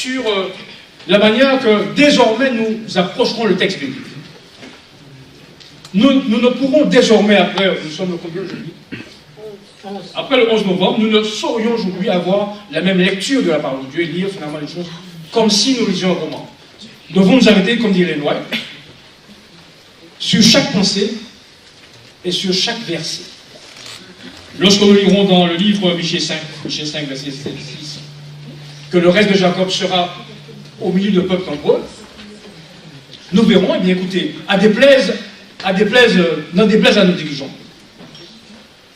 sur la manière que désormais nous approcherons le texte biblique. Nous ne pourrons désormais, après, nous sommes le combien aujourd'hui? Après le 11 novembre, nous ne saurions aujourd'hui avoir la même lecture de la parole de Dieu et lire finalement les choses comme si nous lisions un roman. Nous devons nous arrêter, comme dit Ellen White, sur chaque pensée et sur chaque verset. Lorsque nous lirons dans le livre Michée 5, verset 6, que le reste de Jacob sera au milieu de peuples nombreux, nous verrons, eh bien écoutez, n'en déplaise à nos dirigeants,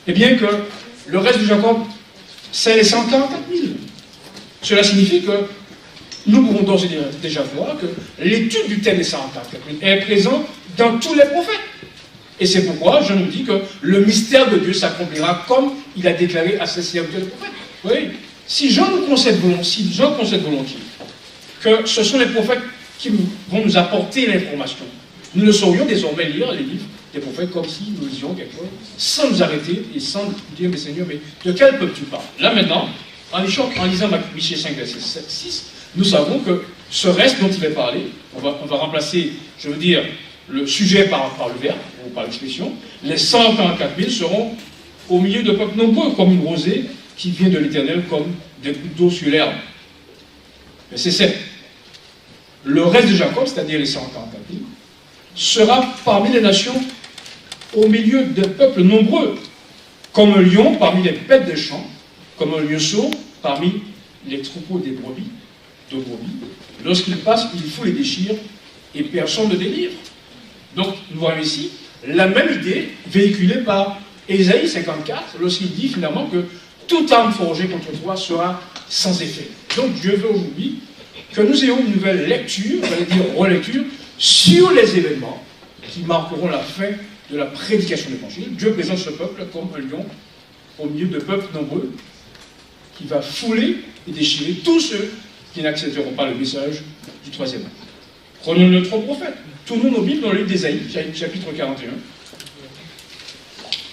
eh bien que le reste de Jacob, c'est les 144 000. Cela signifie que nous pouvons d'ores et déjà voir que l'étude du thème des 144 000 est présente dans tous les prophètes. Et c'est pourquoi je nous dis que le mystère de Dieu s'accomplira comme il a déclaré à ses serviteurs les prophètes. Oui, si Jean concède volontiers que ce sont les prophètes qui vont nous apporter l'information, nous ne saurions désormais lire les livres des prophètes comme si nous lisions quelque chose, sans nous arrêter et sans dire, mais Seigneur, mais de quel peuple tu parles? Là maintenant, en lisant Michée 5, verset 6, nous savons que ce reste dont il est parlé, on va remplacer, je veux dire, le sujet par le verbe, ou par l'expression, les 144 000 seront au milieu de peuples nombreux, comme une rosée qui vient de l'Éternel, comme des gouttes d'eau sur l'herbe. Verset 7. Le reste de Jacob, c'est-à-dire les 144 000, sera parmi les nations au milieu de peuples nombreux, comme un lion parmi les bêtes des champs, comme un lionceau parmi les troupeaux des brebis. Lorsqu'il passe, il faut les déchire et personne ne délivre. Donc, nous voyons ici la même idée véhiculée par Ésaïe 54, lorsqu'il dit finalement que toute arme forgée contre toi sera sans effet. Donc, Dieu veut aujourd'hui que nous ayons une nouvelle lecture, on va dire relecture, sur les événements qui marqueront la fin de la prédication de l'Évangile. Dieu présente ce peuple comme un lion au milieu de peuples nombreux qui va fouler et déchirer tous ceux qui n'accepteront pas le message du troisième âge. Prenons notre prophète. Tournons nos Bibles dans le livre d'Ésaïe, chapitre 41.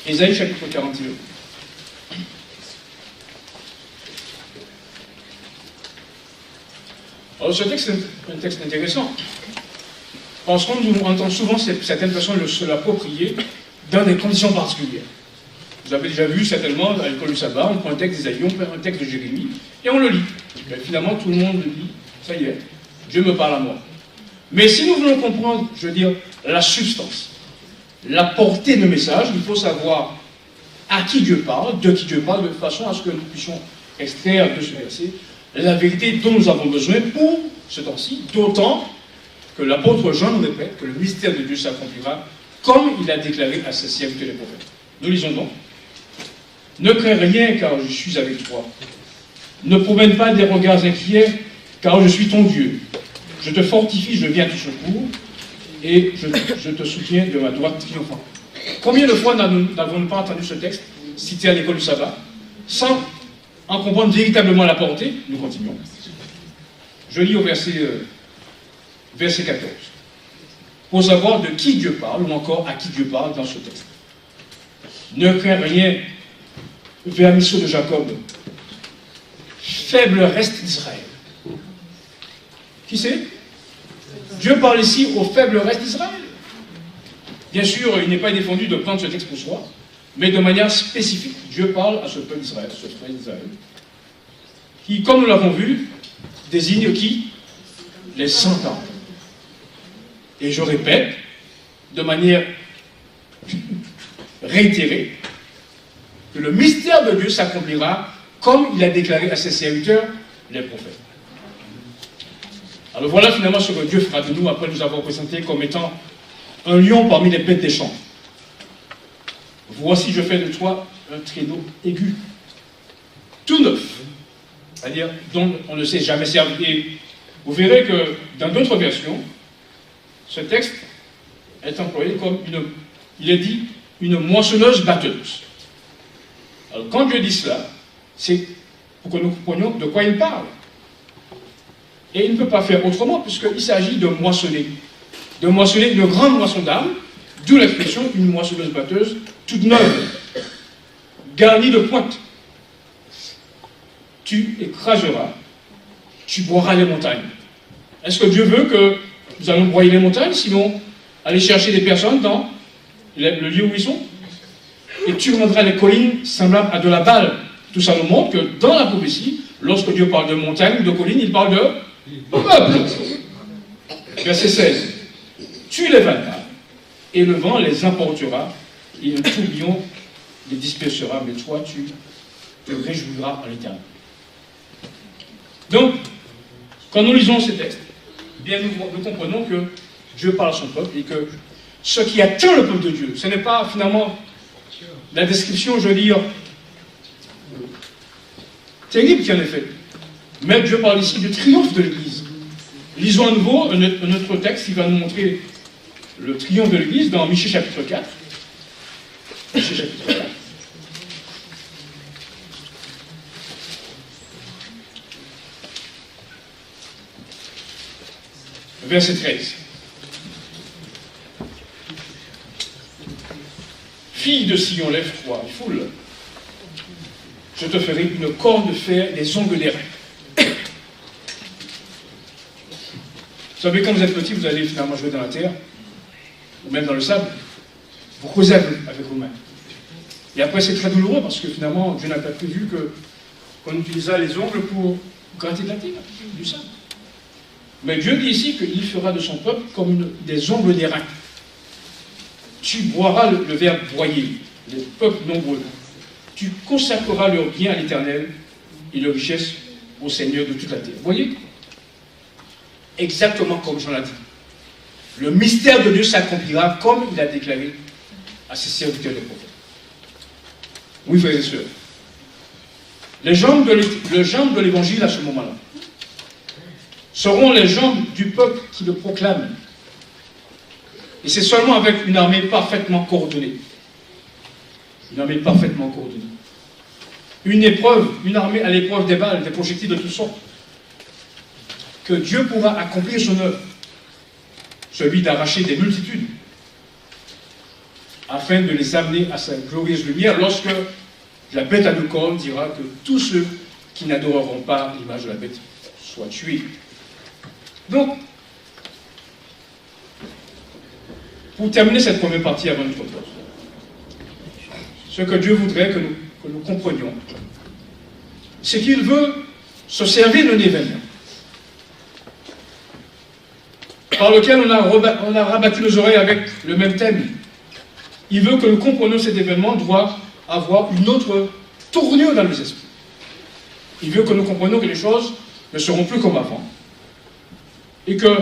Ésaïe, chapitre 41. Alors, ce texte est un texte intéressant. Parce qu'on entend souvent certaines personnes se l'approprier dans des conditions particulières. Vous avez déjà vu certainement à l'école du sabbat, on prend un texte d'Ésaïe, on prend un texte de Jérémie, et on le lit. Et finalement, tout le monde le dit, ça y est, Dieu me parle à moi. Mais si nous voulons comprendre, je veux dire, la substance, la portée de message, il faut savoir à qui Dieu parle, de qui Dieu parle, de façon à ce que nous puissions extraire de ce verset la vérité dont nous avons besoin pour ce temps-ci, d'autant que l'apôtre Jean nous répète que le mystère de Dieu s'accomplira comme il a déclaré à ses serviteurs les prophètes. Nous lisons donc. Ne crains rien car je suis avec toi. Ne promène pas des regards inquiets car je suis ton Dieu. Je te fortifie, je viens à ton secours et je te soutiens de ma droite triomphante. Combien de fois n'avons-nous pas entendu ce texte cité à l'école du sabbat sans en comprendre véritablement la portée? Nous continuons. Je lis au verset 14. Pour savoir de qui Dieu parle ou encore à qui Dieu parle dans ce texte. Ne crains rien, vermisseau de Jacob, faible reste d'Israël. Qui c'est? Dieu parle ici au faible reste d'Israël. Bien sûr, il n'est pas défendu de prendre ce texte pour soi, mais de manière spécifique, Dieu parle à ce peuple d'Israël, ce frère d'Israël, qui, comme nous l'avons vu, désigne qui? Les 100 ans. Et je répète, de manière réitérée, que le mystère de Dieu s'accomplira comme il a déclaré à ses serviteurs, les prophètes. Alors voilà finalement ce que Dieu fera de nous après nous avoir présenté comme étant un lion parmi les bêtes des champs. Voici, je fais de toi un traîneau aigu, tout neuf, c'est-à-dire dont on ne s'est jamais servi. Et vous verrez que dans d'autres versions, ce texte est employé comme il est dit, une moissonneuse batteuse. Alors quand Dieu dit cela, c'est pour que nous comprenions de quoi il parle. Et il ne peut pas faire autrement, puisqu'il s'agit de moissonner une grande moisson d'âme, d'où l'expression une moissonneuse batteuse, toute neuve, garnie de pointes. Tu écraseras, tu broieras les montagnes. Est-ce que Dieu veut que nous allons broyer les montagnes, sinon aller chercher des personnes dans le lieu où ils sont? Et tu rendras les collines semblables à de la balle. Tout ça nous montre que dans la prophétie, lorsque Dieu parle de montagnes, de collines, il parle de peuple. Verset 16. Tu les vainqueras, et le vent les emportera, et un tourbillon les dispersera, mais toi, tu te réjouiras en l'Éternel. Donc, quand nous lisons ces textes, eh bien nous comprenons que Dieu parle à son peuple et que ce qui atteint le peuple de Dieu, ce n'est pas finalement la description, je veux dire, terrible qui en est faite. Mais Dieu parle ici du triomphe de l'Église. Lisons à nouveau un autre texte qui va nous montrer le triomphe de l'Église dans Michée chapitre 4. Michée chapitre 4. Verset 13. Fille de Sion, lève-toi, foule. Je te ferai une corne de fer, des ongles d'airain. Vous savez, quand vous êtes petit, vous allez finalement jouer dans la terre, ou même dans le sable, vous causez avec vos mains. Et après, c'est très douloureux, parce que finalement, Dieu n'a pas prévu qu'on utilisera les ongles pour gratter de la terre, du sable. Mais Dieu dit ici qu'il fera de son peuple comme des ongles d'airain. Tu boiras le verbe broyer, les peuples nombreux. Tu consacreras leur bien à l'Éternel et leur richesse au Seigneur de toute la terre. Vous voyez? Exactement comme Jean l'a dit. Le mystère de Dieu s'accomplira comme il a déclaré à ses serviteurs les prophètes. Oui, frères et sœurs. Les jambes de l'Évangile à ce moment-là seront les jambes du peuple qui le proclame. Et c'est seulement avec une armée parfaitement coordonnée. Une armée parfaitement coordonnée. Une armée à l'épreuve des balles, des projectiles de toutes sortes, que Dieu pourra accomplir son œuvre, celui d'arracher des multitudes, afin de les amener à sa glorieuse lumière, lorsque la bête à deux cornes dira que tous ceux qui n'adoreront pas l'image de la bête soient tués. Donc, pour terminer cette première partie avant notre pause, ce que Dieu voudrait que nous comprenions, c'est qu'il veut se servir d'un événement par lequel on a rabattu nos oreilles avec le même thème. Il veut que nous comprenions cet événement doit avoir une autre tournure dans nos esprits. Il veut que nous comprenions que les choses ne seront plus comme avant. Et que,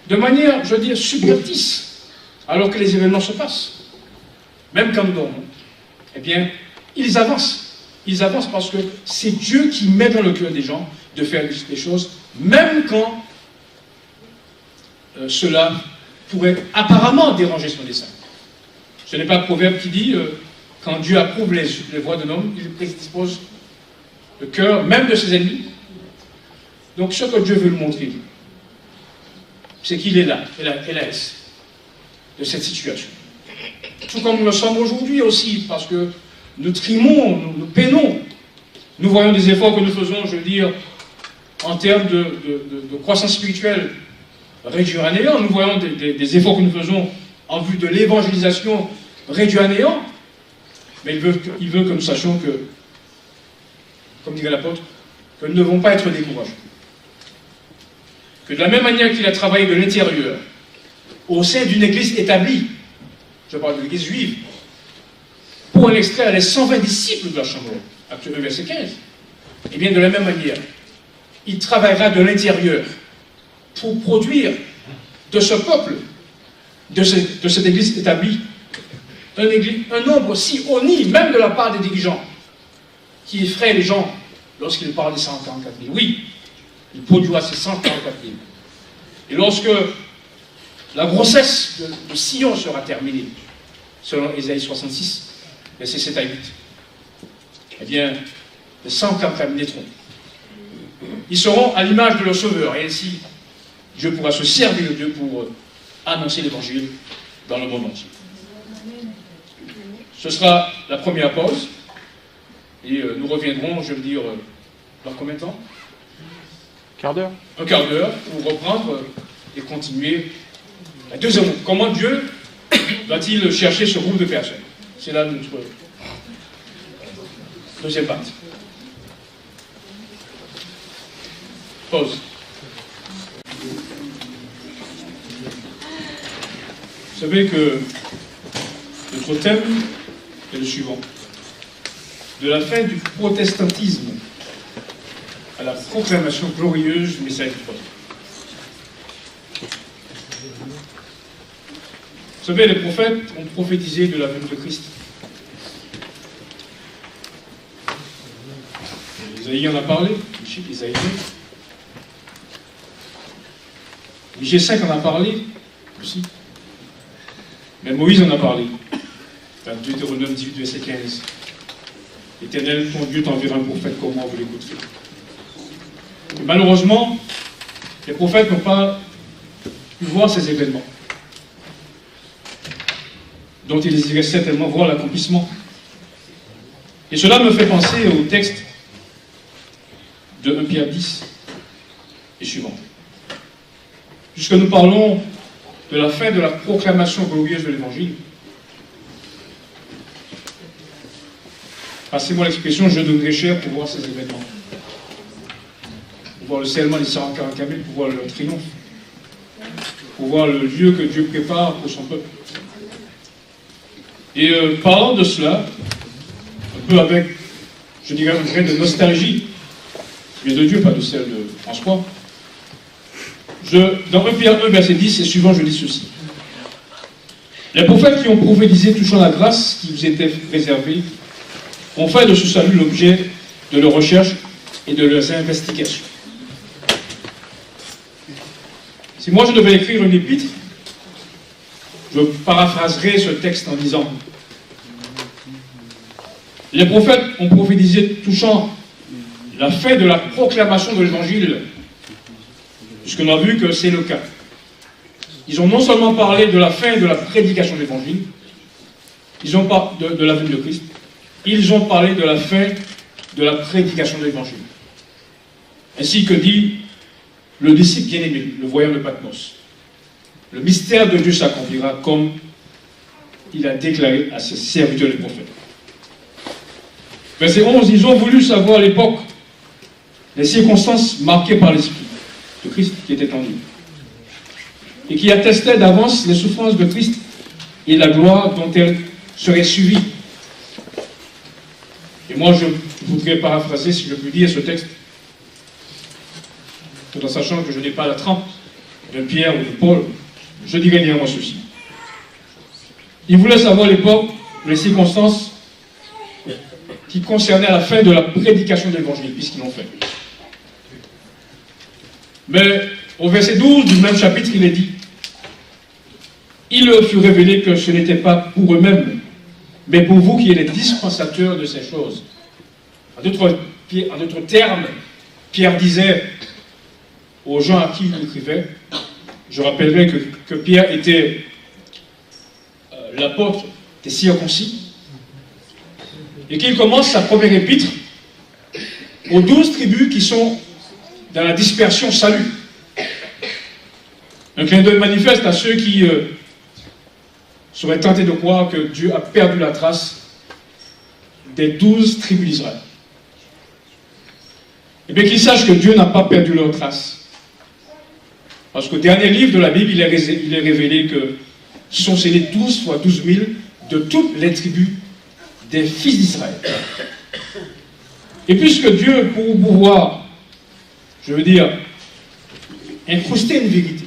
de manière, je veux dire, subreptice, alors que les événements se passent, même quand nous dormons, eh bien, ils avancent. Ils avancent parce que c'est Dieu qui met dans le cœur des gens de faire des choses, même quand cela pourrait apparemment déranger son dessein. Ce n'est pas le proverbe qui dit quand Dieu approuve les voies d'un homme, il prédispose le cœur même de ses ennemis. Donc ce que Dieu veut nous montrer, c'est qu'il est là, hélas, de cette situation. Tout comme nous le sommes aujourd'hui aussi, parce que nous trimons, nous peinons. Nous voyons des efforts que nous faisons, je veux dire, en termes de croissance spirituelle, réduire à néant. Nous voyons des efforts que nous faisons en vue de l'évangélisation, réduire à néant. Mais il veut que nous sachions que, comme dirait l'apôtre, que nous ne devons pas être découragés. Que de la même manière qu'il a travaillé de l'intérieur, au sein d'une église établie, je parle de l'église juive, pour en extraire les 120 disciples de la chambre, Acte 1, verset 15, et bien de la même manière, il travaillera de l'intérieur pour produire de ce peuple, de cette église établie, un nombre si honni, même de la part des dirigeants, qui effraie les gens lorsqu'ils parlent des 144 000. Oui, il produira ces 144 000. Et lorsque la grossesse de Sion sera terminée, selon Ésaïe 66, versets 7 à 8, eh bien, les 144 000 naîtront. Ils seront à l'image de leur Sauveur, et ainsi, Dieu pourra se servir de Dieu pour annoncer l'Évangile dans le monde entier. Ce sera la première pause, et nous reviendrons, je veux dire, dans combien de temps? Quart d'heure. Un quart d'heure pour reprendre et continuer la deuxième. Comment Dieu va-t-il chercher ce groupe de personnes? C'est là notre deuxième partie. Pause. Vous savez que notre thème est le suivant. De la fin du protestantisme à la proclamation glorieuse du message du prophète. Vous savez, les prophètes ont prophétisé de la venue de Christ. Isaïe en a parlé, Isaïe 2. Michée 5 en a parlé aussi. Mais Moïse en a parlé. Dans Deutéronome 18, verset 15. Éternel, ton Dieu t'enverra un prophète comme moi, vous l'écouterez. Malheureusement, les prophètes n'ont pas pu voir ces événements, dont ils désiraient certainement voir l'accomplissement. Et cela me fait penser au texte de 1 Pierre 10 et suivant. Puisque nous parlons de la fin de la proclamation glorieuse de l'Évangile, passez-moi l'expression, je donnerai cher pour voir ces événements. Pour voir le scellement des 144 000, pour voir leur triomphe, pour voir le lieu que Dieu prépare pour son peuple. Et parlant de cela, un peu avec, je dirais, un grain de nostalgie, qui vient de Dieu, pas de celle de François, dans 1 Pierre 1, verset 10 et suivant, je lis ceci. Les prophètes qui ont prophétisé touchant la grâce qui vous était réservée ont fait de ce salut l'objet de leurs recherches et de leurs investigations. Si moi je devais écrire une épître, je paraphraserais ce texte en disant: les prophètes ont prophétisé touchant la fin de la proclamation de l'Évangile, puisqu'on a vu que c'est le cas. Ils ont non seulement parlé de la fin de la prédication de l'Évangile, ils ont parlé de la venue de Christ, ils ont parlé de la fin de la prédication de l'Évangile. Ainsi que dit le disciple bien-aimé, le voyant de Patmos. Le mystère de Dieu s'accomplira comme il a déclaré à ses serviteurs les prophètes. Verset 11, ils ont voulu savoir l'époque, les circonstances marquées par l'Esprit de Christ qui était en lui, et qui attestait d'avance les souffrances de Christ et la gloire dont elles seraient suivies. Et moi, je voudrais paraphraser, si je puis dire, ce texte, tout en sachant que je n'ai pas la trempe de Pierre ou de Paul, je dirais néanmoins ceci. Ils voulaient savoir l'époque, les circonstances qui concernaient la fin de la prédication de l'Évangile, puisqu'ils l'ont fait. Mais au verset 12 du même chapitre, il est dit: il leur fut révélé que ce n'était pas pour eux-mêmes, mais pour vous qui êtes les dispensateurs de ces choses. En d'autres termes, Pierre disait aux gens à qui il écrivait, je rappellerai que Pierre était l'apôtre des circoncis, et qu'il commence sa première épître aux 12 tribus qui sont dans la dispersion salut. Un clin d'œil manifeste à ceux qui seraient tentés de croire que Dieu a perdu la trace des 12 tribus d'Israël. Eh bien, qu'ils sachent que Dieu n'a pas perdu leur trace. Parce qu'au dernier livre de la Bible, il est révélé que ce sont ces 12 fois 12 000 de toutes les tribus des fils d'Israël. Et puisque Dieu, pour pouvoir, je veux dire, incruster une vérité,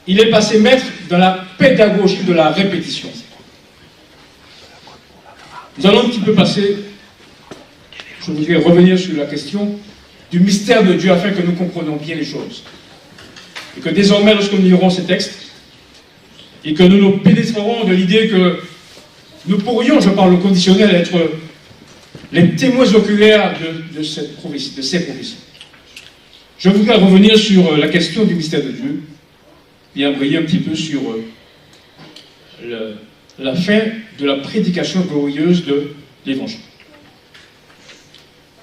il est passé maître dans la pédagogie de la répétition. Nous allons un petit peu passer, je voudrais revenir sur la question du mystère de Dieu afin que nous comprenions bien les choses. Et que désormais, lorsque nous lirons ces textes, et que nous nous pénétrerons de l'idée que nous pourrions, je parle au conditionnel, être les témoins oculaires de ces prophéties. Je voudrais revenir sur la question du mystère de Dieu et embrayer un petit peu sur la fin de la prédication glorieuse de l'Évangile.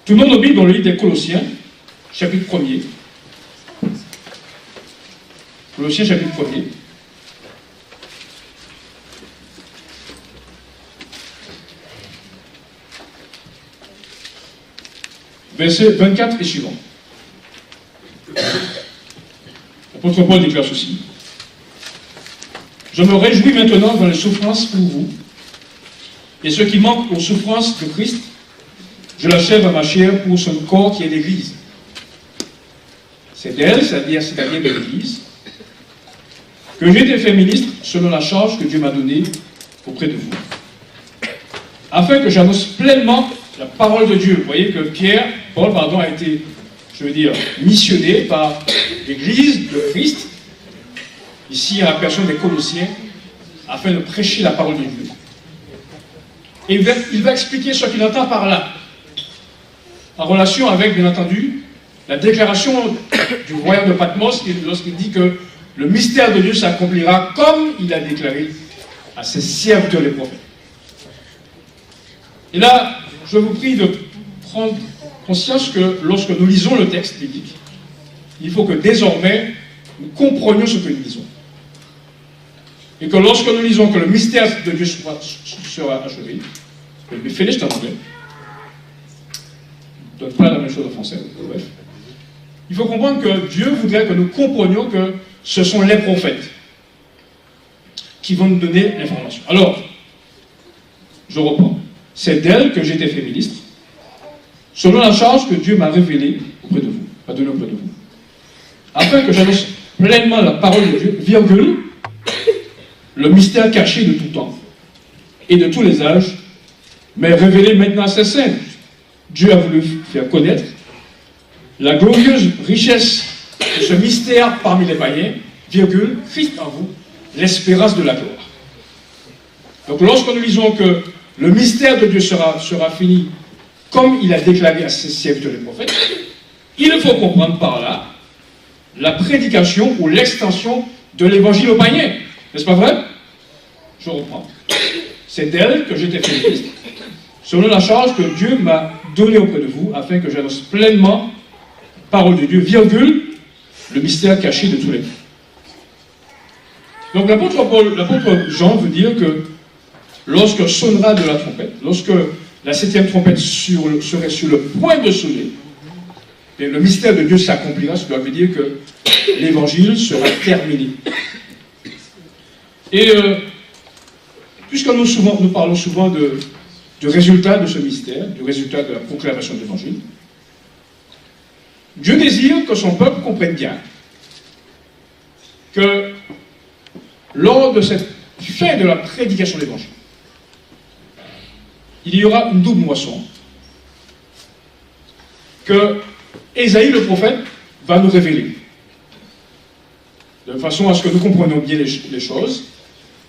Tout le monde nos Bibles, dans le livre des Colossiens, chapitre 1er. Colossiens, chapitre 1er. Verset 24 et suivant. L'apôtre Paul déclare ceci. Je me réjouis maintenant dans les souffrances pour vous. Et ce qui manque aux souffrances de Christ, je l'achève à ma chair pour son corps qui est l'Église. C'est d'elle, c'est-à-dire de l'Église, que j'ai été fait ministre selon la charge que Dieu m'a donnée auprès de vous. Afin que j'annonce pleinement la parole de Dieu. Vous voyez que Paul, a été, missionné par l'Église de Christ, ici à la personne des Colossiens, afin de prêcher la parole de Dieu. Et il va expliquer ce qu'il entend par là, en relation avec, bien entendu, la déclaration du royaume de Patmos, lorsqu'il dit que le mystère de Dieu s'accomplira comme il a déclaré à ses serviteurs les prophètes. Et là, je vous prie de prendre conscience que lorsque nous lisons le texte biblique, il faut que désormais nous comprenions ce que nous lisons. Et que lorsque nous lisons que le mystère de Dieu sera achevé, le finished en anglais, je ne donne pas la même chose en français, bref. Il faut comprendre que Dieu voudrait que nous comprenions que ce sont les prophètes qui vont nous donner l'information. Alors, je reprends. C'est d'elle que j'ai été fait ministre, selon la charge que Dieu m'a révélée auprès de vous, a donnée auprès de vous, afin que j'annonce pleinement la parole de Dieu, virgule, le mystère caché de tout temps et de tous les âges, mais révélé maintenant à ses saints. Dieu a voulu faire connaître la glorieuse richesse de ce mystère parmi les païens, virgule, Christ en vous, l'espérance de la gloire. Donc lorsque nous lisons que le mystère de Dieu sera fini comme il a déclaré à ses serviteurs les prophètes, il faut comprendre par là la prédication ou l'extension de l'évangile aux païens. N'est-ce pas vrai? Je reprends. C'est d'elle que j'étais fait ministre, selon la charge que Dieu m'a donnée auprès de vous, afin que j'annonce pleinement la parole de Dieu, virgule, le mystère caché de tous les temps. Donc l'apôtre Jean veut dire que lorsque sonnera de la trompette, lorsque la 7e trompette serait sur le point de sonner, et le mystère de Dieu s'accomplira, cela veut dire que l'évangile sera terminé. Et puisque nous parlons souvent du résultat de ce mystère, du résultat de la proclamation de l'évangile, Dieu désire que son peuple comprenne bien que lors de cette fin de la prédication de l'évangile, il y aura une double moisson que Ésaïe le prophète va nous révéler, de façon à ce que nous comprenions bien les choses,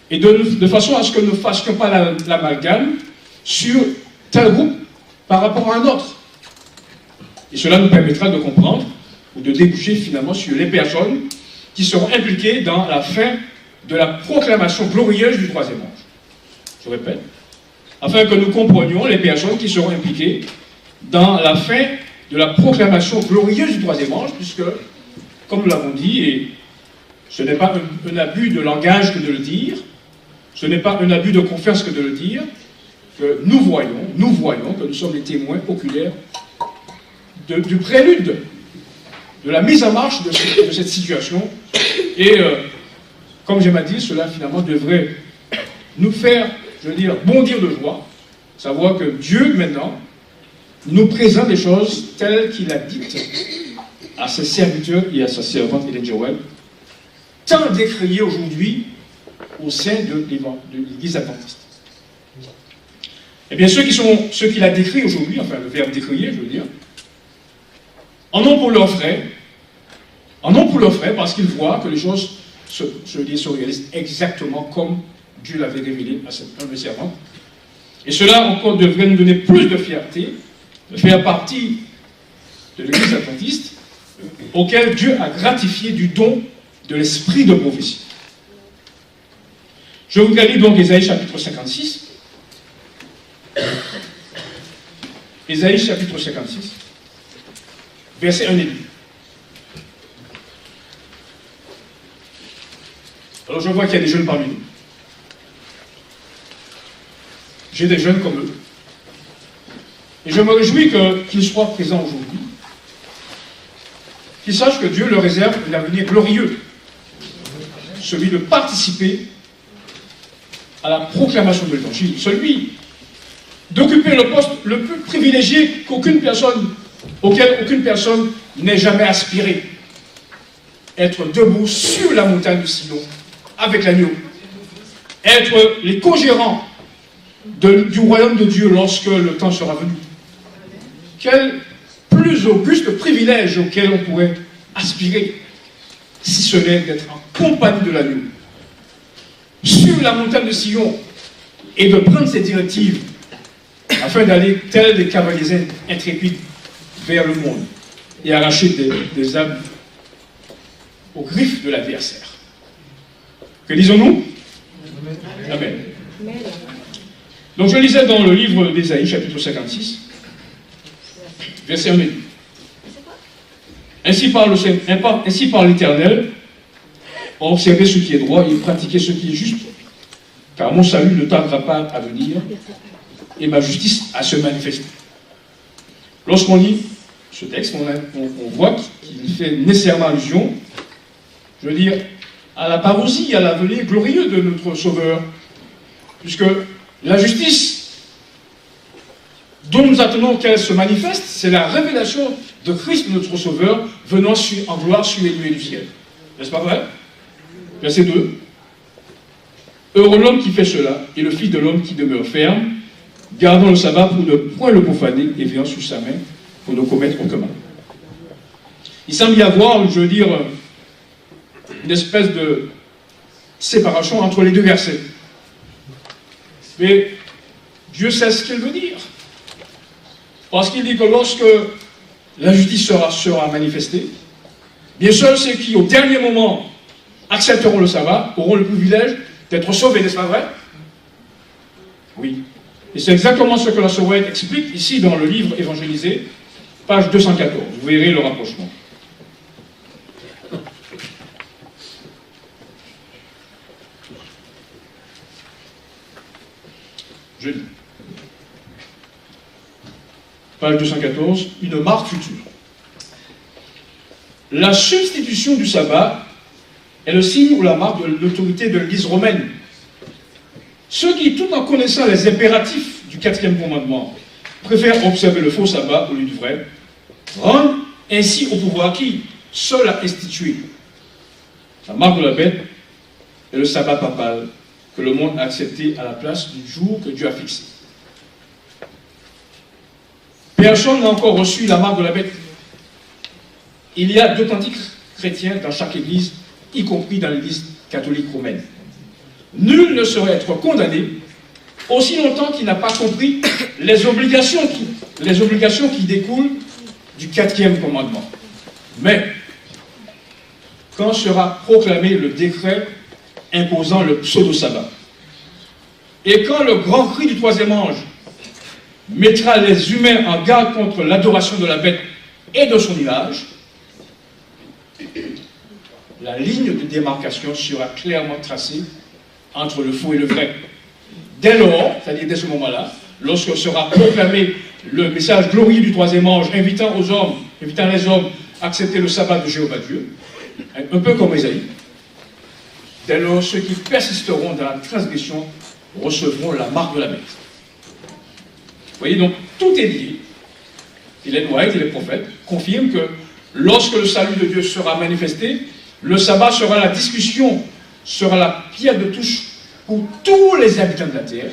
et de façon à ce que nous ne fassions pas l'amalgame sur tel groupe par rapport à un autre. Et cela nous permettra de comprendre ou de déboucher finalement sur les personnes qui seront impliquées dans la fin de la proclamation glorieuse du troisième ange. Je répète, afin que nous comprenions les personnes qui seront impliquées dans la fin de la proclamation glorieuse du troisième ange, puisque, comme nous l'avons dit, et ce n'est pas un abus de langage que de le dire, ce n'est pas un abus de confiance que de le dire, que nous voyons que nous sommes les témoins oculaires du prélude, de la mise en marche de cette situation. Et comme je m'ai dit, cela finalement devrait nous faire, bondir de joie, savoir que Dieu maintenant nous présente des choses telles qu'il a dites à ses serviteurs et à sa servante Hélène Joël, tant décriées aujourd'hui au sein de l'Église adventiste. Eh bien, ceux qu'il a décrits aujourd'hui, enfin le verbe décrier, je veux dire, en ont pour leurs frais, parce qu'ils voient que les choses se réalisent exactement comme Dieu l'avait révélé à cette humble servante. Et cela encore devrait nous donner plus de fierté de faire partie de l'Église adventiste, auquel Dieu a gratifié du don de l'esprit de prophétie. Je voudrais lire donc Ésaïe chapitre 56. Ésaïe chapitre 56. Verset 1 et 2. Alors je vois qu'il y a des jeunes parmi nous. J'ai des jeunes comme eux. Et je me réjouis qu'ils soient présents aujourd'hui. Qu'ils sachent que Dieu leur réserve l'avenir glorieux. Celui de participer à la proclamation de l'Évangile. Celui d'occuper le poste le plus privilégié auquel aucune personne n'ait jamais aspiré. Être debout sur la montagne du Sion, avec l'agneau. Être les co-gérants du royaume de Dieu lorsque le temps sera venu. Quel plus auguste privilège auquel on pourrait aspirer, si ce n'est d'être en compagnie de l'agneau. Sur la montagne de Sion, et de prendre ses directives afin d'aller tels des cavaliers intrépides vers le monde et arracher des âmes aux griffes de l'adversaire. Que disons-nous? Amen. Donc je lisais dans le livre d'Ésaïe, chapitre 56, verset 1 et 2. Ainsi parle l'Éternel, observez ce qui est droit et pratiquez ce qui est juste, car mon salut ne tardera pas à venir et ma justice à se manifester. Lorsqu'on lit ce texte, on voit qu'il fait nécessairement allusion, je veux dire, à la parousie, à l'avenir glorieux de notre Sauveur, puisque la justice dont nous attendons qu'elle se manifeste, c'est la révélation de Christ, notre Sauveur, venant en gloire sur les nuées du ciel. N'est-ce pas vrai? Verset 2. Heureux l'homme qui fait cela, et le Fils de l'homme qui demeure ferme, gardant le sabbat pour ne point le profaner, et veillant sur sa main pour ne commettre aucun mal. Il semble y avoir, je veux dire, une espèce de séparation entre les deux versets. Mais Dieu sait ce qu'il veut dire. Parce qu'il dit que lorsque la justice sera manifestée, bien seuls ceux qui, au dernier moment, accepteront le sabbat, auront le privilège d'être sauvés, n'est-ce pas vrai? Oui. Et c'est exactement ce que la Sauvette explique ici dans le livre évangélisé, page 214. Vous verrez le rapprochement. Je lis. Page 214, une marque future. La substitution du sabbat est le signe ou la marque de l'autorité de l'Église romaine. Ceux qui, tout en connaissant les impératifs du 4e commandement, préfèrent observer le faux sabbat au lieu du vrai, rendent ainsi au pouvoir qui, seul a institué la marque de la bête et le sabbat papal que le monde a accepté à la place du jour que Dieu a fixé. Personne n'a encore reçu la marque de la bête. Il y a d'authentiques chrétiens dans chaque église, y compris dans l'église catholique romaine. Nul ne saurait être condamné aussi longtemps qu'il n'a pas compris les obligations qui découlent du 4e commandement. Mais, quand sera proclamé le décret imposant le pseudo-sabbat, et quand le grand cri du 3e ange mettra les humains en garde contre l'adoration de la bête et de son image, la ligne de démarcation sera clairement tracée entre le faux et le vrai. Dès lors, c'est-à-dire dès ce moment-là, lorsque sera proclamé le message glorieux du 3e ange, invitant les hommes à accepter le sabbat de Jéhovah Dieu, un peu comme Ésaïe, dès lors, ceux qui persisteront dans la transgression recevront la marque de la bête. Vous voyez, donc, tout est lié. Et les Noaïtes et les prophètes confirment que lorsque le salut de Dieu sera manifesté, le sabbat sera la discussion, sera la pierre de touche pour tous les habitants de la terre,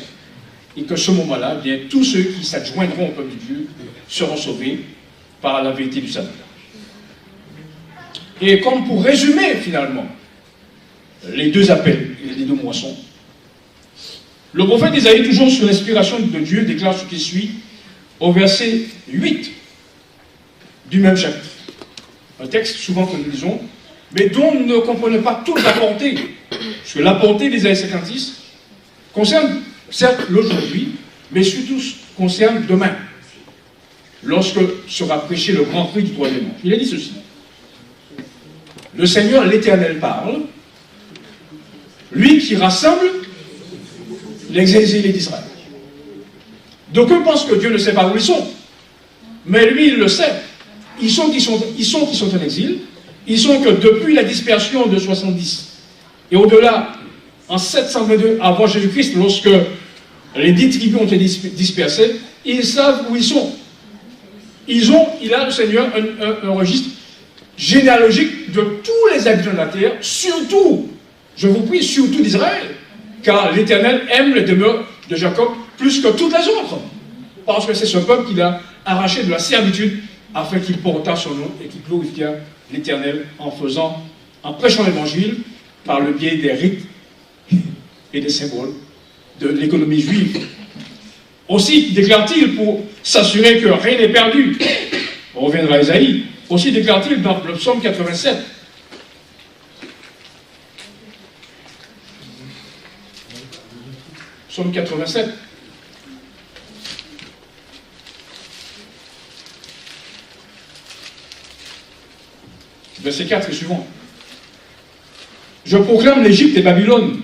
et que ce moment-là, bien, tous ceux qui s'adjoindront au peuple de Dieu seront sauvés par la vérité du sabbat. Et comme pour résumer, finalement, les deux appels et les deux moissons, le prophète Isaïe, toujours sur l'inspiration de Dieu, déclare ce qui suit au verset 8 du même chapitre. Un texte souvent que nous lisons, mais dont nous ne comprenons pas toute la portée. Parce que la portée d'Isaïe 56 concerne certes l'aujourd'hui, mais surtout concerne demain. lorsque sera prêché le grand prix du troisième ange. Il a dit ceci. Le Seigneur, l'Éternel, parle, lui qui rassemble les exilés d'Israël. D'aucuns pensent que Dieu ne sait pas où ils sont, mais lui, il le sait. Ils sont qui sont en exil. Ils sont que depuis la dispersion de 70 et au-delà, en 722 avant Jésus-Christ, lorsque les 10 tribus ont été dispersées, ils savent où ils sont. Il a, le Seigneur, un registre généalogique de tous les habitants de la terre, surtout, je vous prie, surtout d'Israël, car l'Éternel aime les demeures de Jacob plus que toutes les autres, parce que c'est ce peuple qu'il a arraché de la servitude afin qu'il portât son nom et qu'il glorifiât l'Éternel en prêchant l'Évangile par le biais des rites et des symboles de l'économie juive. Aussi déclare-t-il, pour s'assurer que rien n'est perdu, on reviendra à Isaïe, aussi déclare-t-il dans le psaume 87, psaume 87, verset 4 et suivant. Je proclame l'Égypte et Babylone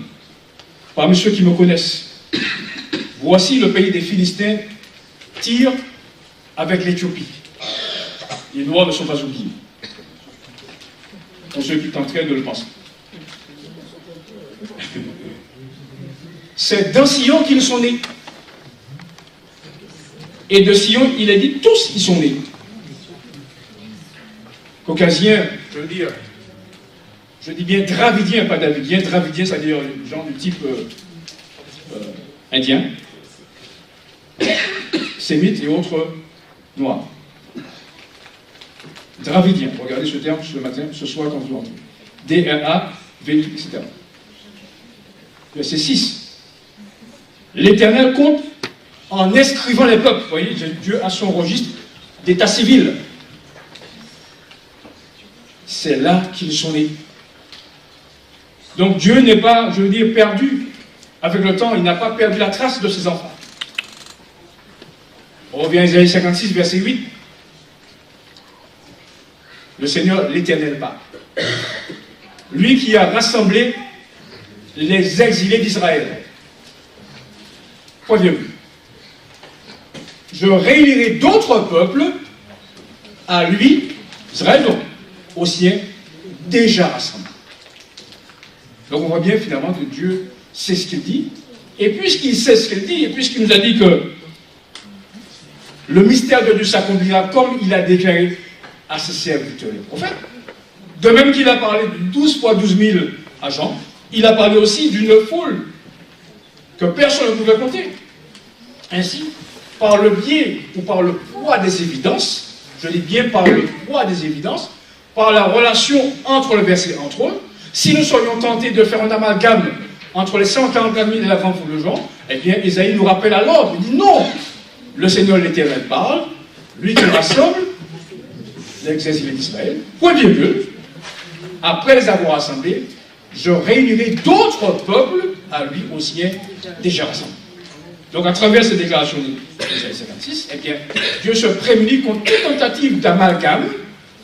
parmi ceux qui me connaissent. Voici le pays des Philistins tire avec l'Éthiopie. Les Noirs ne sont pas oubliés. Pour ceux qui tenteraient de le penser. C'est dans Sion qu'ils sont nés. Et de Sion, il a dit, tous ils sont nés. Caucasiens, je dis bien dravidien, pas davidien. Dravidien, c'est-à-dire genre du type indien, sémite et autres noirs. Dravidien, regardez ce terme ce matin, ce soir quand vous entrez. D-R-A-V-I, etc. Verset 6. L'Éternel compte en inscrivant les peuples. Vous voyez, Dieu a son registre d'état civil. C'est là qu'ils sont nés. Donc Dieu n'est pas, je veux dire, perdu. Avec le temps, il n'a pas perdu la trace de ses enfants. On revient à Isaïe 56, verset 8. Le Seigneur, l'Éternel, parle. Lui qui a rassemblé les exilés d'Israël. Point virgule. Je réunirai d'autres peuples à lui, Israël donc, aux siens déjà rassemblés. Donc on voit bien finalement que Dieu sait ce qu'il dit, et puisqu'il sait ce qu'il dit, et puisqu'il nous a dit que le mystère de Dieu s'accomplira comme il a déclaré à ses serviteurs les prophètes, de même qu'il a parlé de 12 fois 12 000 à Jean, il a parlé aussi d'une foule que personne ne pouvait compter. Ainsi, par le biais ou par le poids des évidences, je dis bien par le poids des évidences, par la relation entre le verset entre eux, si nous serions tentés de faire un amalgame entre les 144 000 et la grande foule de gens, eh bien, Isaïe nous rappelle à l'ordre. Il dit non, le Seigneur l'Éternel parle, lui qui rassemble les exilés d'Israël, point virgule, après les avoir rassemblés, je réunirai d'autres peuples à lui aux siens déjà rassemblés. Donc, à travers cette déclaration d'Isaïe 56, eh bien, Dieu se prémunit contre toute tentative d'amalgame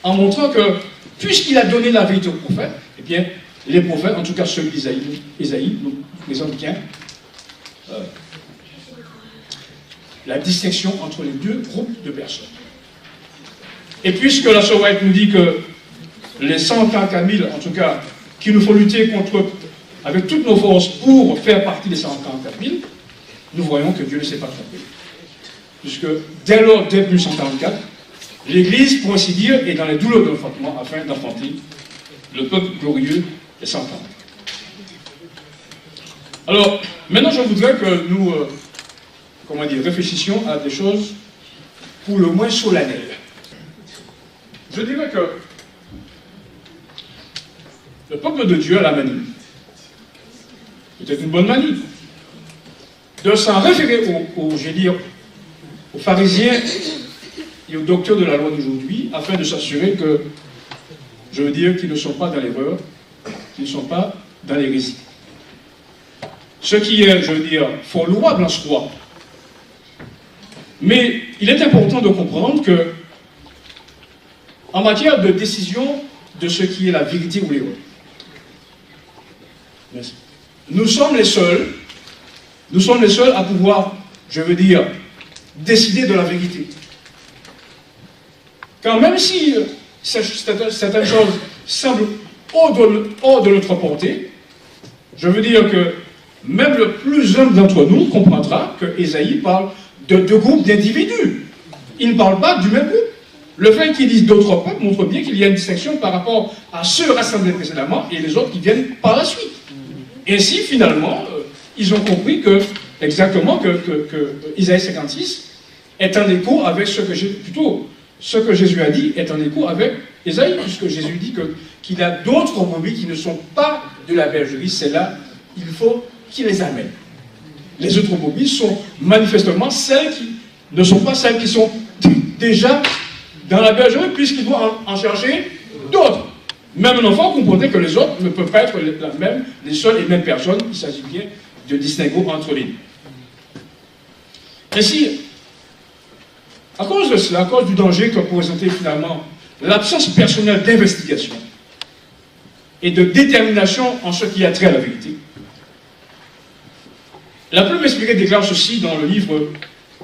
en montrant que, puisqu'il a donné la vérité aux prophètes, eh bien, les prophètes, en tout cas ceux d'Isaïe, les hommes bien, la distinction entre les deux groupes de personnes. Et puisque la Sœur White nous dit que les 144 000, en tout cas, qu'il nous faut lutter contre avec toutes nos forces pour faire partie des 144 000, nous voyons que Dieu ne s'est pas trompé. Puisque dès lors, dès 1944, l'Église, pour ainsi dire, est dans les douleurs de l'enfantement afin d'enfanter le peuple glorieux des 100 ans. Alors, maintenant, je voudrais que nous, réfléchissions à des choses pour le moins solennelles. Je dirais que le peuple de Dieu a la manie, peut-être une bonne manie, de s'en référer aux pharisiens et aux docteurs de la loi d'aujourd'hui, afin de s'assurer que, je veux dire, qu'ils ne sont pas dans l'erreur, qu'ils ne sont pas dans l'hérésie. Ce qui est, je veux dire, fort louable en soi. Mais il est important de comprendre que, en matière de décision de ce qui est la vérité ou l'erreur, nous sommes les seuls à pouvoir, je veux dire, décider de la vérité. Car même si certaines choses semblent hors de notre portée, je veux dire que même le plus humble d'entre nous comprendra que Ésaïe parle de deux groupes d'individus. Il ne parle pas du même groupe. Le fait qu'il dise d'autres peuples montre bien qu'il y a une distinction par rapport à ceux rassemblés précédemment et les autres qui viennent par la suite. Ainsi, finalement, ils ont compris que, exactement, que Isaïe 56 est en écho avec ce que Jésus a dit est en écho avec Ésaïe, puisque Jésus dit qu'il y a d'autres brebis qui ne sont pas de la bergerie, c'est là, il faut qu'il les amène. Les autres brebis sont manifestement celles qui ne sont pas celles qui sont déjà dans la bergerie, puisqu'ils vont en chercher d'autres. Même un enfant comprenait que les autres ne peuvent pas être les seules et mêmes personnes, il s'agit bien de distinguo entre les deux. Ainsi, à cause de cela, à cause du danger que représentait finalement l'absence personnelle d'investigation et de détermination en ce qui a trait à la vérité, la plume inspirée déclare ceci dans le livre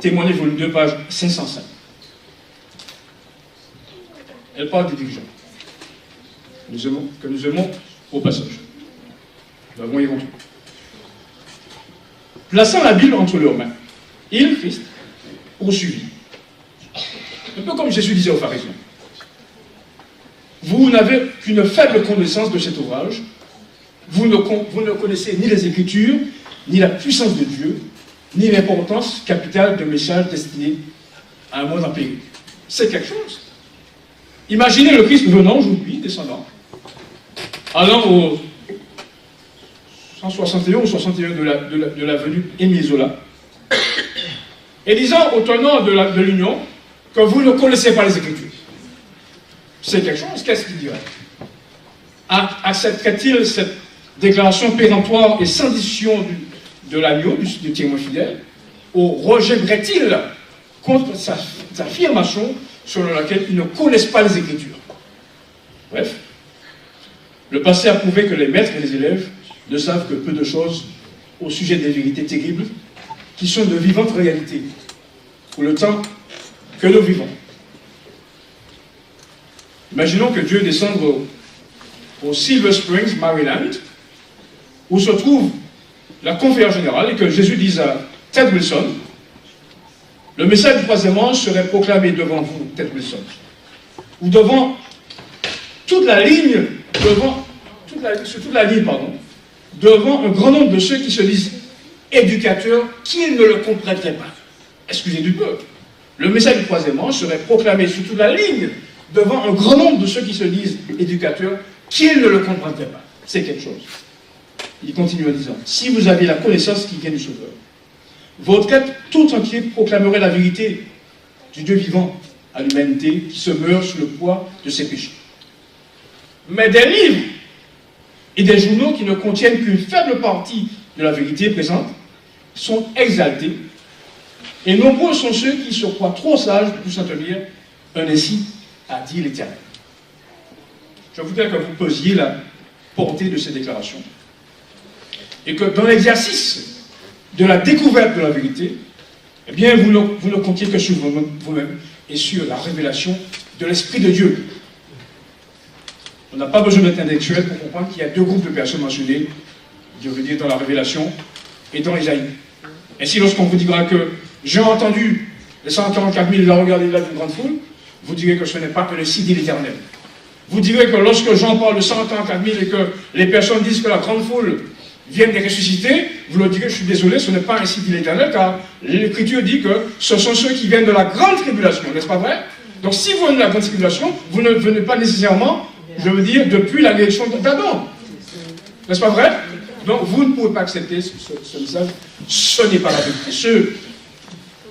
Témoigner, volume 2, page 505. Elle parle des dirigeants que nous aimons au passage. Nous avons y rentré. Plaçant la Bible entre leurs mains, il, Christ, poursuivit. Un peu comme Jésus disait aux pharisiens. Vous n'avez qu'une faible connaissance de cet ouvrage. Vous ne connaissez ni les Écritures, ni la puissance de Dieu, ni l'importance capitale d'un message destiné à un monde en péril. C'est quelque chose. Imaginez le Christ venant aujourd'hui, descendant, allant au 161 ou 61 de l'avenue Émile Zola, et disant au tenant de l'Union que vous ne connaissez pas les Écritures. C'est quelque chose, qu'est-ce qu'il dirait? Accepterait-il cette déclaration péremptoire et sans discussion de l'agneau, du témoin fidèle, ou rejetterait-il contre sa affirmation selon laquelle ils ne connaissent pas les Écritures? Bref, le passé a prouvé que les maîtres et les élèves ne savent que peu de choses au sujet des vérités terribles qui sont de vivantes réalités pour le temps que nous vivons. Imaginons que Dieu descende au Silver Springs, Maryland, où se trouve la conférence générale, et que Jésus dise à Ted Wilson, le message du troisième ange serait proclamé devant vous, Ted Wilson, ou devant toute la ligne, devant un grand nombre de ceux qui se disent éducateurs, qu'ils ne le comprendraient pas. Excusez du peu. Le message du troisième ange serait proclamé sur toute la ligne devant un grand nombre de ceux qui se disent éducateurs, qu'ils ne le comprendraient pas. C'est quelque chose. Il continue en disant, si vous avez la connaissance qui vient du Sauveur, votre être tout entier proclamerait la vérité du Dieu vivant à l'humanité qui se meurt sous le poids de ses péchés. Mais des livres et des journaux qui ne contiennent qu'une faible partie de la vérité présente sont exaltés, et nombreux sont ceux qui se croient trop sages pour s'en tenir un ainsi a dit l'Éternel. Je voudrais que vous posiez la portée de ces déclarations, et que dans l'exercice de la découverte de la vérité, eh bien, vous ne comptiez que sur vous-même et sur la révélation de l'Esprit de Dieu. On n'a pas besoin d'être intellectuel pour comprendre qu'il y a deux groupes de personnes mentionnées, je veux dire, dans la Révélation et dans Isaïe. Ainsi, lorsqu'on vous dira que j'ai entendu les 144 000 la regarder là d'une grande foule, vous direz que ce n'est pas un ainsi dit l'Éternel. Vous direz que lorsque Jean parle de 144 000 et que les personnes disent que la grande foule vient de ressusciter, vous leur direz, je suis désolé, ce n'est pas ainsi dit l'Éternel, car l'Écriture dit que ce sont ceux qui viennent de la grande tribulation, n'est-ce pas vrai? Donc si vous venez de la grande tribulation, vous ne venez pas nécessairement, je veux dire, depuis la réaction d'Adam. N'est-ce pas vrai? Donc vous ne pouvez pas accepter ce message, ce n'est pas la vérité.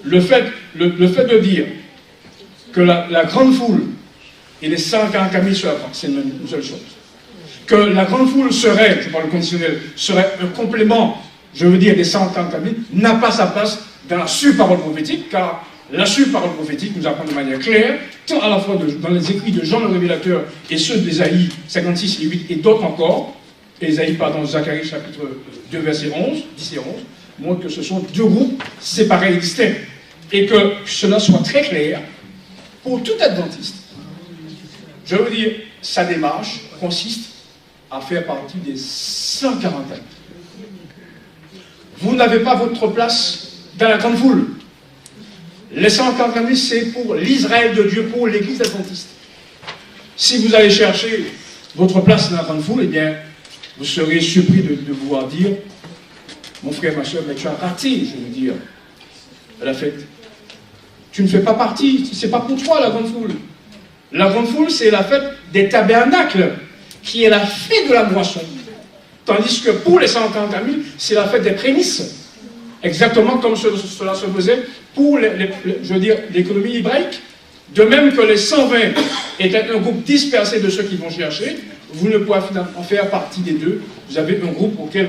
Le fait de dire que la grande foule et les 144 000 sur la croix, c'est une seule chose. Que la grande foule serait, je parle au conditionnel, serait un complément, je veux dire, des 144 000, n'a pas sa place dans la parole prophétique, car La parole prophétique nous apprend de manière claire, tant à la fois dans les écrits de Jean le Révélateur et ceux d'Ésaïe 56 et 8 et d'autres encore, Zacharie chapitre 2 verset 11, 10 et 11, montre que ce sont deux groupes séparés et distincts. Et que cela soit très clair pour tout adventiste. Je veux dire, sa démarche consiste à faire partie des 140 000. Vous n'avez pas votre place dans la grande foule. Les 140 000, c'est pour l'Israël de Dieu, pour l'église adventiste. Si vous allez chercher votre place dans la grande foule, eh bien, vous serez surpris de vous dire, mon frère, ma soeur, mais tu as raté, je veux dire, la fête. Tu ne fais pas partie, c'est pas pour toi la grande foule. La grande foule, c'est la fête des tabernacles, qui est la fête de la moisson. Tandis que pour les 140 000, c'est la fête des prémices. Exactement comme cela se faisait pour je veux dire, l'économie hébraïque. De même que les 120 étaient un groupe dispersé de ceux qui vont chercher, vous ne pouvez en faire partie des deux. Vous avez un groupe pour lequel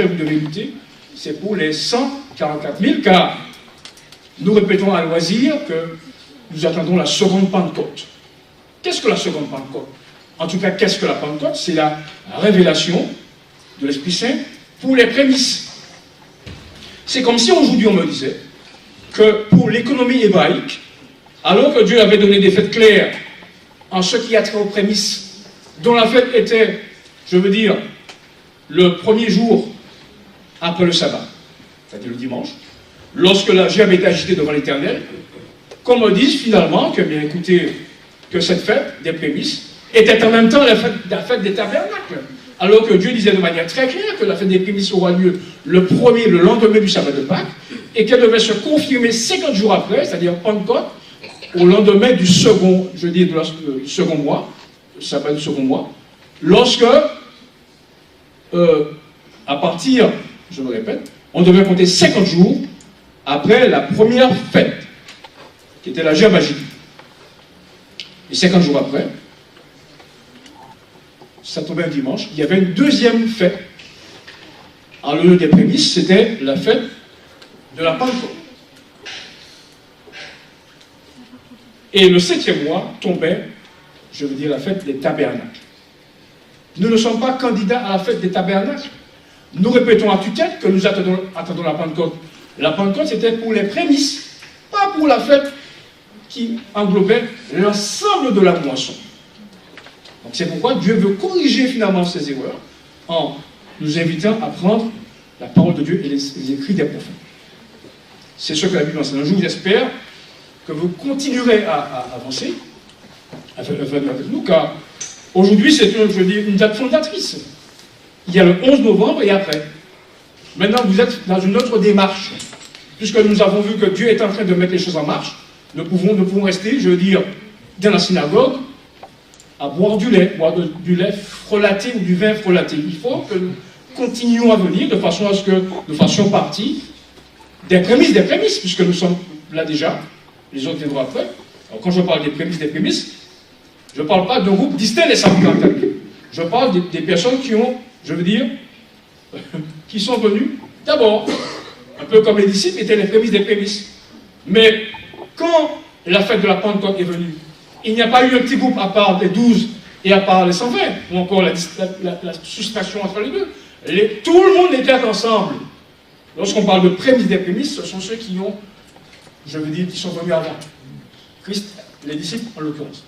vous devez lutter. C'est pour les 144 000, car nous répétons à loisir que nous attendons la seconde Pentecôte. Qu'est-ce que la seconde Pentecôte? En tout cas, qu'est-ce que la Pentecôte? C'est la révélation de l'Esprit Saint pour les prémices. C'est comme si aujourd'hui on me disait que pour l'économie hébraïque, alors que Dieu avait donné des fêtes claires en ce qui a trait aux prémices, dont la fête était, je veux dire, le premier jour après le sabbat, c'est-à-dire le dimanche, lorsque la gerbe était agitée devant l'Éternel, qu'on me dise finalement que, bien écoutez, que cette fête des prémices était en même temps la fête des tabernacles. Alors que Dieu disait de manière très claire que la fête des prémices aura lieu le lendemain du sabbat de Pâques, et qu'elle devait se confirmer 50 jours après, c'est-à-dire Pentecôte, au lendemain du second, du second mois, le sabbat du second mois, lorsque, à partir, je me répète, on devait compter 50 jours après la première fête, qui était la gerbe agitée. Et 50 jours après, ça tombait un dimanche, il y avait une deuxième fête. En lieu des prémices, c'était la fête de la Pentecôte. Et le 7e mois tombait, je veux dire, la fête des tabernacles. Nous ne sommes pas candidats à la fête des tabernacles. Nous répétons à tue-tête que nous attendons la Pentecôte. La Pentecôte, c'était pour les prémices, pas pour la fête qui englobait l'ensemble de la moisson. Donc c'est pourquoi Dieu veut corriger finalement ces erreurs en nous invitant à prendre la parole de Dieu et les écrits des prophètes. C'est ce que la Bible enseigne. Je vous espère que vous continuerez à avancer avec nous, car aujourd'hui c'est une date fondatrice. Il y a le 11 novembre et après. Maintenant vous êtes dans une autre démarche, puisque nous avons vu que Dieu est en train de mettre les choses en marche. Nous pouvons rester, je veux dire, dans la synagogue, à boire du lait frelaté ou du vin frelaté. Il faut que nous continuions à venir de façon à ce que nous fassions partie des prémices, puisque nous sommes là déjà, les autres viendront après. Alors quand je parle des prémices, je ne parle pas d'un groupe distinct des 140 000. Je parle des personnes qui ont, je veux dire, qui sont venues d'abord, un peu comme les disciples étaient les prémices des prémices. Mais quand la fête de la Pentecôte est venue, il n'y a pas eu un petit groupe à part les 12 et à part les 120, ou encore la soustraction entre les deux. Tout le monde était ensemble. Lorsqu'on parle de prémices des prémices, ce sont ceux qui ont, je veux dire, qui sont venus avant. Christ, les disciples en l'occurrence.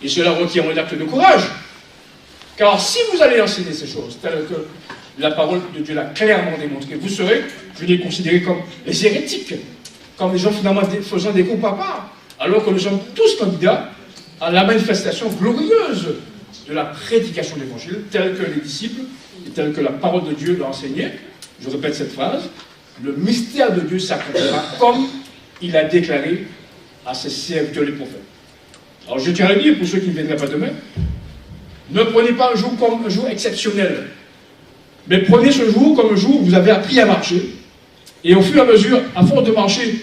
Et cela requiert un acte de courage. Car si vous allez enseigner ces choses, telles que la parole de Dieu l'a clairement démontré, vous serez, je les considérer comme les hérétiques, comme les gens finalement faisant des groupes à part, alors que nous sommes tous candidats à la manifestation glorieuse de la prédication de l'évangile, telle que les disciples, et telle que la parole de Dieu l'a enseigné. Je répète cette phrase, le mystère de Dieu s'accomplira comme il a déclaré à ses serviteurs les prophètes. Alors je tiens à le dire pour ceux qui ne viendraient pas demain, ne prenez pas un jour comme un jour exceptionnel, mais prenez ce jour comme un jour où vous avez appris à marcher, et au fur et à mesure, à force de marcher,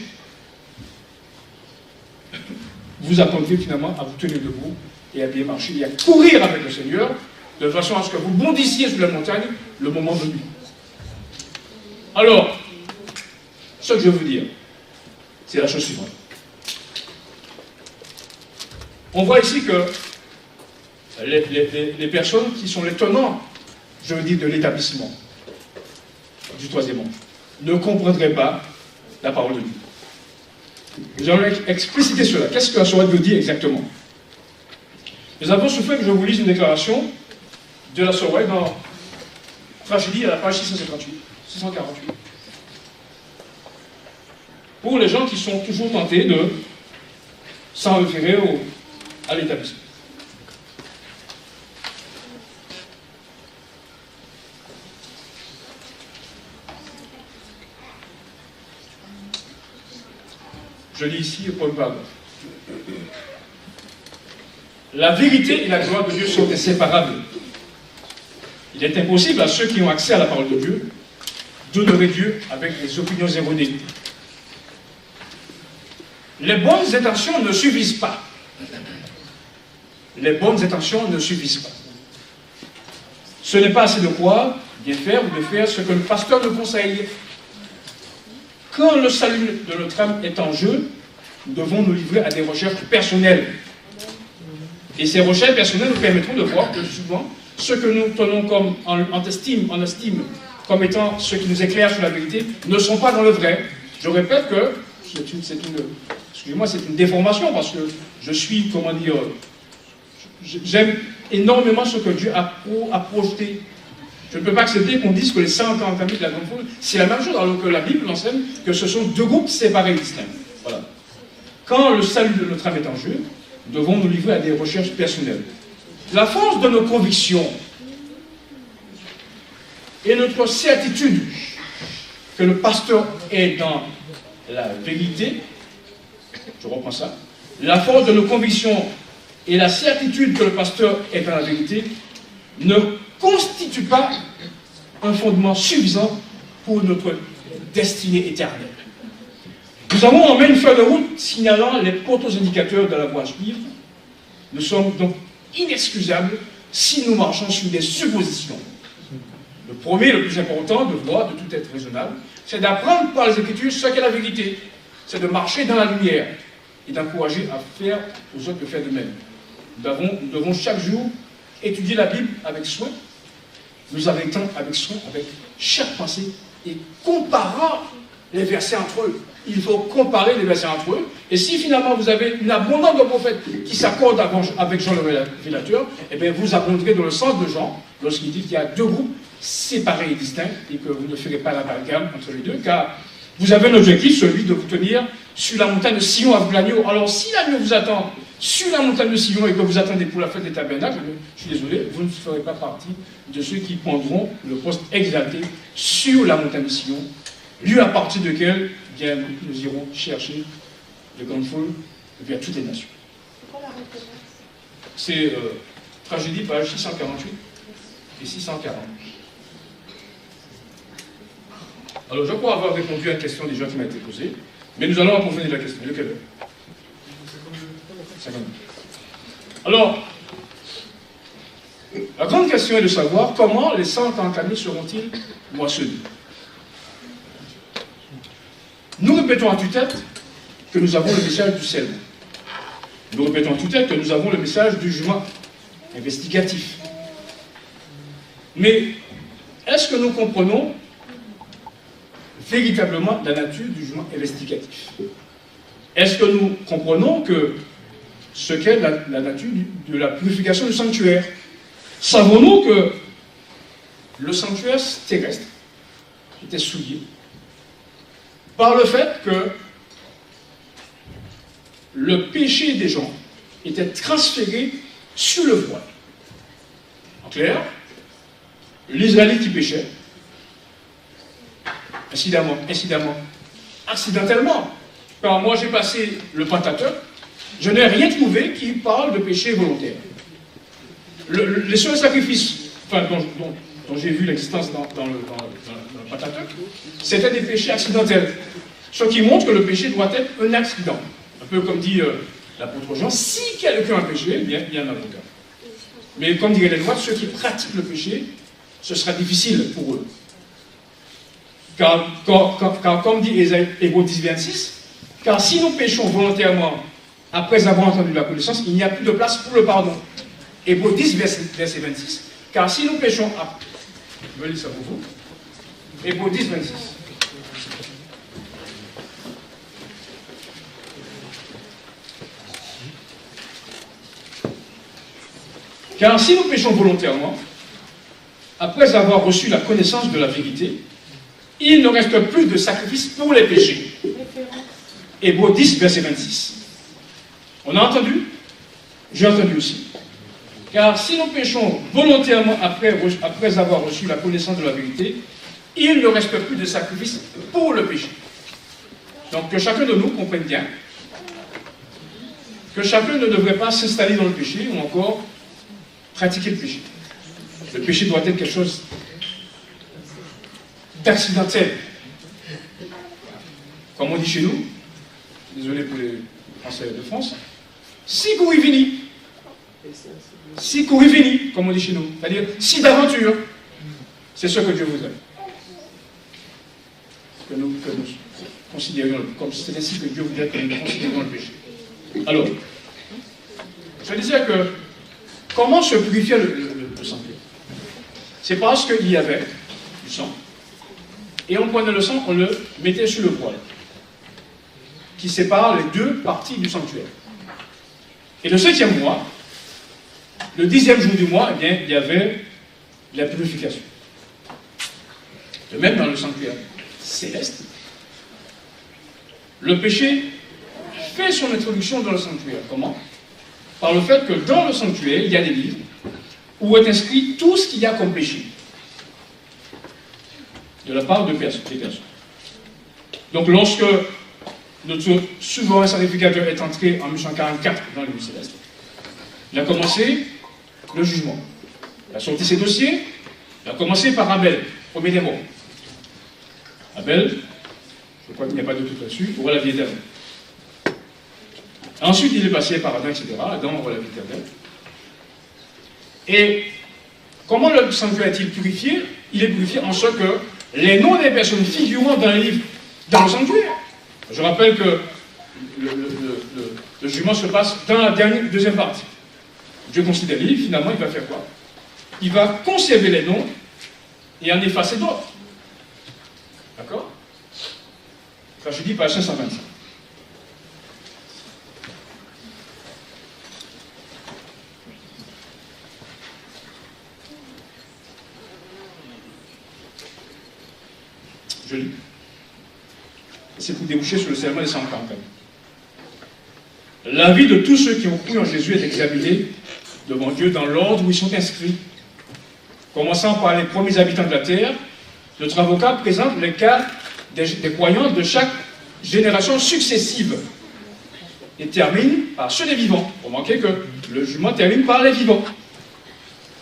vous apprendrez finalement à vous tenir debout et à bien marcher et à courir avec le Seigneur, de façon à ce que vous bondissiez sur la montagne le moment venu. Alors, ce que je veux dire, c'est la chose suivante. On voit ici que les personnes qui sont les tenants, je veux dire, de l'établissement du troisième ange, ne comprendraient pas la parole de Dieu. Nous allons expliciter cela. Qu'est-ce que la Sourate veut dire exactement? Nous avons souffert que je vous lise une déclaration de la Sourate dans Tragédie à la page 648. Pour les gens qui sont toujours tentés de s'en référer à l'établissement. Je lis ici au premier paragraphe. La vérité et la gloire de Dieu sont inséparables. Il est impossible à ceux qui ont accès à la parole de Dieu d'honorer Dieu avec des opinions erronées. Les bonnes intentions ne suffisent pas. Les bonnes intentions ne suffisent pas. Ce n'est pas assez de croire, bien faire ou de faire ce que le pasteur nous conseille. Quand le salut de notre âme est en jeu, nous devons nous livrer à des recherches personnelles. Et ces recherches personnelles nous permettront de voir que souvent, ce que nous tenons comme en estime comme étant ce qui nous éclaire sur la vérité, ne sont pas dans le vrai. Je répète que c'est une déformation parce que je suis, comment dire, j'aime énormément ce que Dieu a projeté. Je ne peux pas accepter qu'on dise que les 140 000 de la grande foule, c'est la même chose, alors que la Bible enseigne que ce sont deux groupes séparés et distincts. Voilà. Quand le salut de notre âme est en jeu, nous devons nous livrer à des recherches personnelles. La force de nos convictions et notre certitude que le pasteur est dans la vérité, je reprends ça, la force de nos convictions et la certitude que le pasteur est dans la vérité ne constitue pas un fondement suffisant pour notre destinée éternelle. Nous avons en main une feuille de route signalant les poteaux indicateurs de la voie à suivre. Nous sommes donc inexcusables si nous marchons sur des suppositions. Le premier, le plus important, de voir, de tout être raisonnable, c'est d'apprendre par les Écritures ce qu'est la vérité. C'est de marcher dans la lumière et d'encourager à faire aux autres de faire de même. Nous devons chaque jour étudier la Bible avec soin, nous arrêtons avec soin, avec chaque pensée, et comparant les versets entre eux. Il faut comparer les versets entre eux, et si finalement vous avez une abondance de prophètes qui s'accordent avec Jean le Révélateur, eh bien vous abonderez dans le sens de Jean, lorsqu'il dit qu'il y a deux groupes séparés et distincts, et que vous ne ferez pas l'amalgame entre les deux, car vous avez un objectif, celui de vous tenir sur la montagne de Sion avec l'agneau. Alors si l'agneau vous attend sur la montagne de Sion et que vous attendez pour la fête des tabernacles, je suis désolé, vous ne ferez pas partie de ceux qui prendront le poste exalté sur la montagne de Sion, lieu à partir duquel bien, nous irons chercher les grandes foules vers toutes les nations. C'est Tragédie, page 648 et 640. Alors, je crois avoir répondu à une question déjà qui m'a été posée, mais nous allons approfondir la question. De quelle heure? 50 minutes. Alors, la grande question est de savoir comment les 140 000 seront-ils moissonnés. Nous répétons à tue-tête que nous avons le message du sel. Nous répétons à tue-tête que nous avons le message du jugement investigatif. Mais est-ce que nous comprenons véritablement la nature du jugement investigatif? Est-ce que nous comprenons que ce qu'est la nature de la purification du sanctuaire? Savons-nous que le sanctuaire terrestre était souillé par le fait que le péché des gens était transféré sur le voile? En clair, l'Israélite qui péchait, accidentellement, car moi j'ai passé le Pentateuque, je n'ai rien trouvé qui parle de péché volontaire. Les seuls sacrifices dont j'ai vu l'existence dans le Pentateuque, c'était des péchés accidentels. Ce qui montre que le péché doit être un accident. Un peu comme dit l'apôtre Jean, si quelqu'un a péché, bien, il y a un avocat. Mais comme diraient les lois, ceux qui pratiquent le péché, ce sera difficile pour eux. Car comme dit Hébreux 10, 26, Car si nous péchons volontairement après avoir entendu la connaissance, il n'y a plus de place pour le pardon. Hébreux 10, verset 26. Car si nous péchons après... Je vais lire ça pour vous. Hébreux 10, 26. Car si nous péchons volontairement, après avoir reçu la connaissance de la vérité, il ne reste plus de sacrifice pour les péchés. Hébreux 10, verset 26. On a entendu? J'ai entendu aussi. Car si nous péchons volontairement après avoir reçu la connaissance de la vérité, il ne reste plus de sacrifice pour le péché. Donc que chacun de nous comprenne bien que chacun ne devrait pas s'installer dans le péché ou encore pratiquer le péché. Le péché doit être quelque chose d'accidentel. Comme on dit chez nous, désolé pour les Français de France, si courir vini. Si courir vini, comme on dit chez nous. C'est-à-dire, si d'aventure, c'est ce que Dieu voudrait. Que nous considérions, comme c'est ainsi que Dieu voudrait que nous considérions le péché. Alors, je disais que, comment se purifiait le sang? C'est parce qu'il y avait du sang, et on prenait le sang, on le mettait sur le poil, qui sépare les deux parties du sanctuaire. Et le 7e mois, le 10e jour du mois, eh bien, il y avait la purification. De même dans le sanctuaire céleste, le péché fait son introduction dans le sanctuaire. Comment? Par le fait que dans le sanctuaire, il y a des livres où est inscrit tout ce qu'il y a comme péché de la part des personnes. Donc lorsque notre souverain sacrificateur est entré en 1844 dans le lieu céleste, il a commencé le jugement. Il a sorti ses dossiers, il a commencé par Abel, premier des morts. Abel, je crois qu'il n'y a pas de doute là-dessus, aura la vie éternelle. Ensuite, il est passé par Adam, etc. Adam aura la vie éternelle. Et comment le sanctuaire est-il purifié? Il est purifié en ce que les noms des personnes figurant dans les livres, dans le sanctuaire. Je rappelle que le jugement se passe dans la deuxième partie. Dieu considère les livres, finalement, il va faire quoi? Il va conserver les noms et en effacer d'autres. D'accord? Quand je dis page 525. Je lis. C'est pour déboucher sur le serment des 140 ans. La vie de tous ceux qui ont cru en Jésus est examinée devant Dieu dans l'ordre où ils sont inscrits. Commençant par les premiers habitants de la terre, notre avocat présente les cas des croyants de chaque génération successive et termine par ceux des vivants. Remarquez que le jugement termine par les vivants.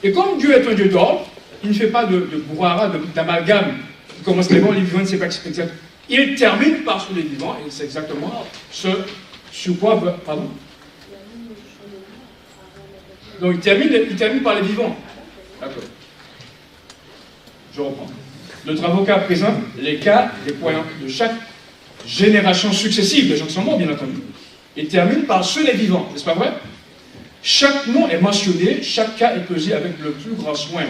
Et comme Dieu est un Dieu d'ordre, il ne fait pas de brouhaha, d'amalgame. Il commence les bons, les vivants, il ne sait pas exactement. Il termine par ceux des vivants, et c'est exactement ce sur quoi... Pardon? Donc il termine par les vivants. D'accord. Je reprends. Notre avocat présente les cas des croyants de chaque génération successive, des gens qui sont morts, bien entendu. Il termine par ceux des vivants, n'est-ce pas vrai? Chaque nom est mentionné, chaque cas est pesé avec le plus grand soin.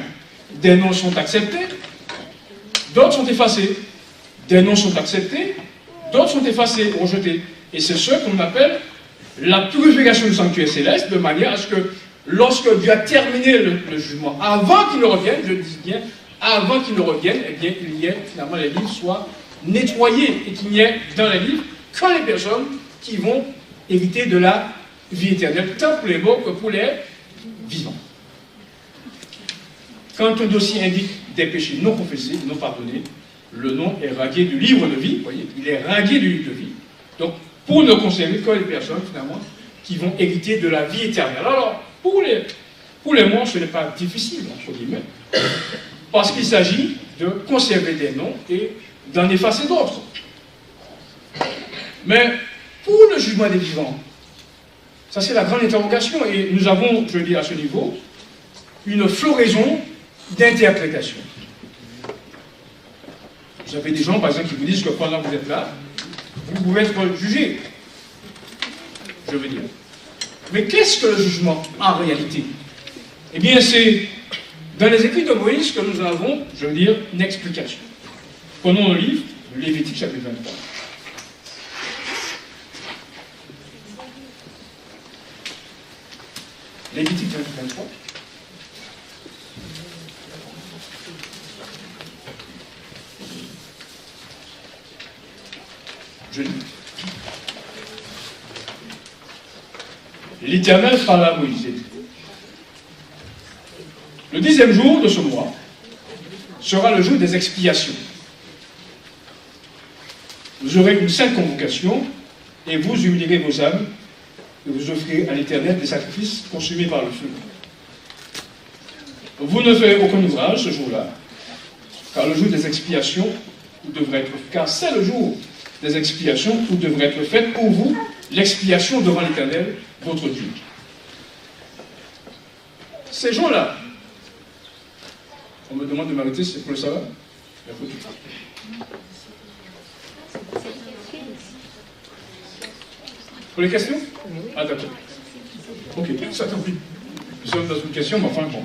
Des noms sont acceptés, d'autres sont effacés. Des noms sont acceptés, d'autres sont effacés, rejetés. Et c'est ce qu'on appelle la purification du sanctuaire céleste, de manière à ce que, lorsque Dieu a terminé le jugement, avant qu'il ne revienne, je dis bien, avant qu'il ne revienne, eh bien, il y ait, finalement, les livres soient nettoyés, et qu'il n'y ait dans les livres que les personnes qui vont hériter de la vie éternelle, tant pour les morts que pour les vivants. Quand un dossier indique des péchés non confessés, non pardonnés, le nom est radié du livre de vie, vous voyez, il est radié du livre de vie. Donc, pour ne conserver que les personnes, finalement, qui vont hériter de la vie éternelle. Alors, pour les morts, ce n'est pas difficile, entre guillemets, parce qu'il s'agit de conserver des noms et d'en effacer d'autres. Mais, pour le jugement des vivants, ça c'est la grande interrogation, et nous avons, je dis à ce niveau, une floraison d'interprétations. Vous avez des gens, par exemple, qui vous disent que pendant que vous êtes là, vous pouvez être jugé, je veux dire. Mais qu'est-ce que le jugement en réalité? Eh bien, c'est dans les écrits de Moïse que nous avons, je veux dire, une explication. Prenons le livre, Lévitique chapitre 23. Lévitique chapitre 23. Je lis. L'Éternel parla à Moïse. Le 10e jour de ce mois sera le jour des expiations. Vous aurez une sainte convocation et vous humilierez vos âmes et vous offrirez à l'Éternel des sacrifices consumés par le feu. Vous ne ferez aucun ouvrage ce jour-là, car le jour des expiations devrait être, car c'est le jour des expiations où devrait être faite pour vous l'expiation devant l'Éternel, votre Dieu. Ces gens-là, on me demande de m'arrêter, c'est pour le savoir. Pour les questions? Ah d'accord. Ok, ça tant pis. Nous sommes dans une question, mais enfin bon.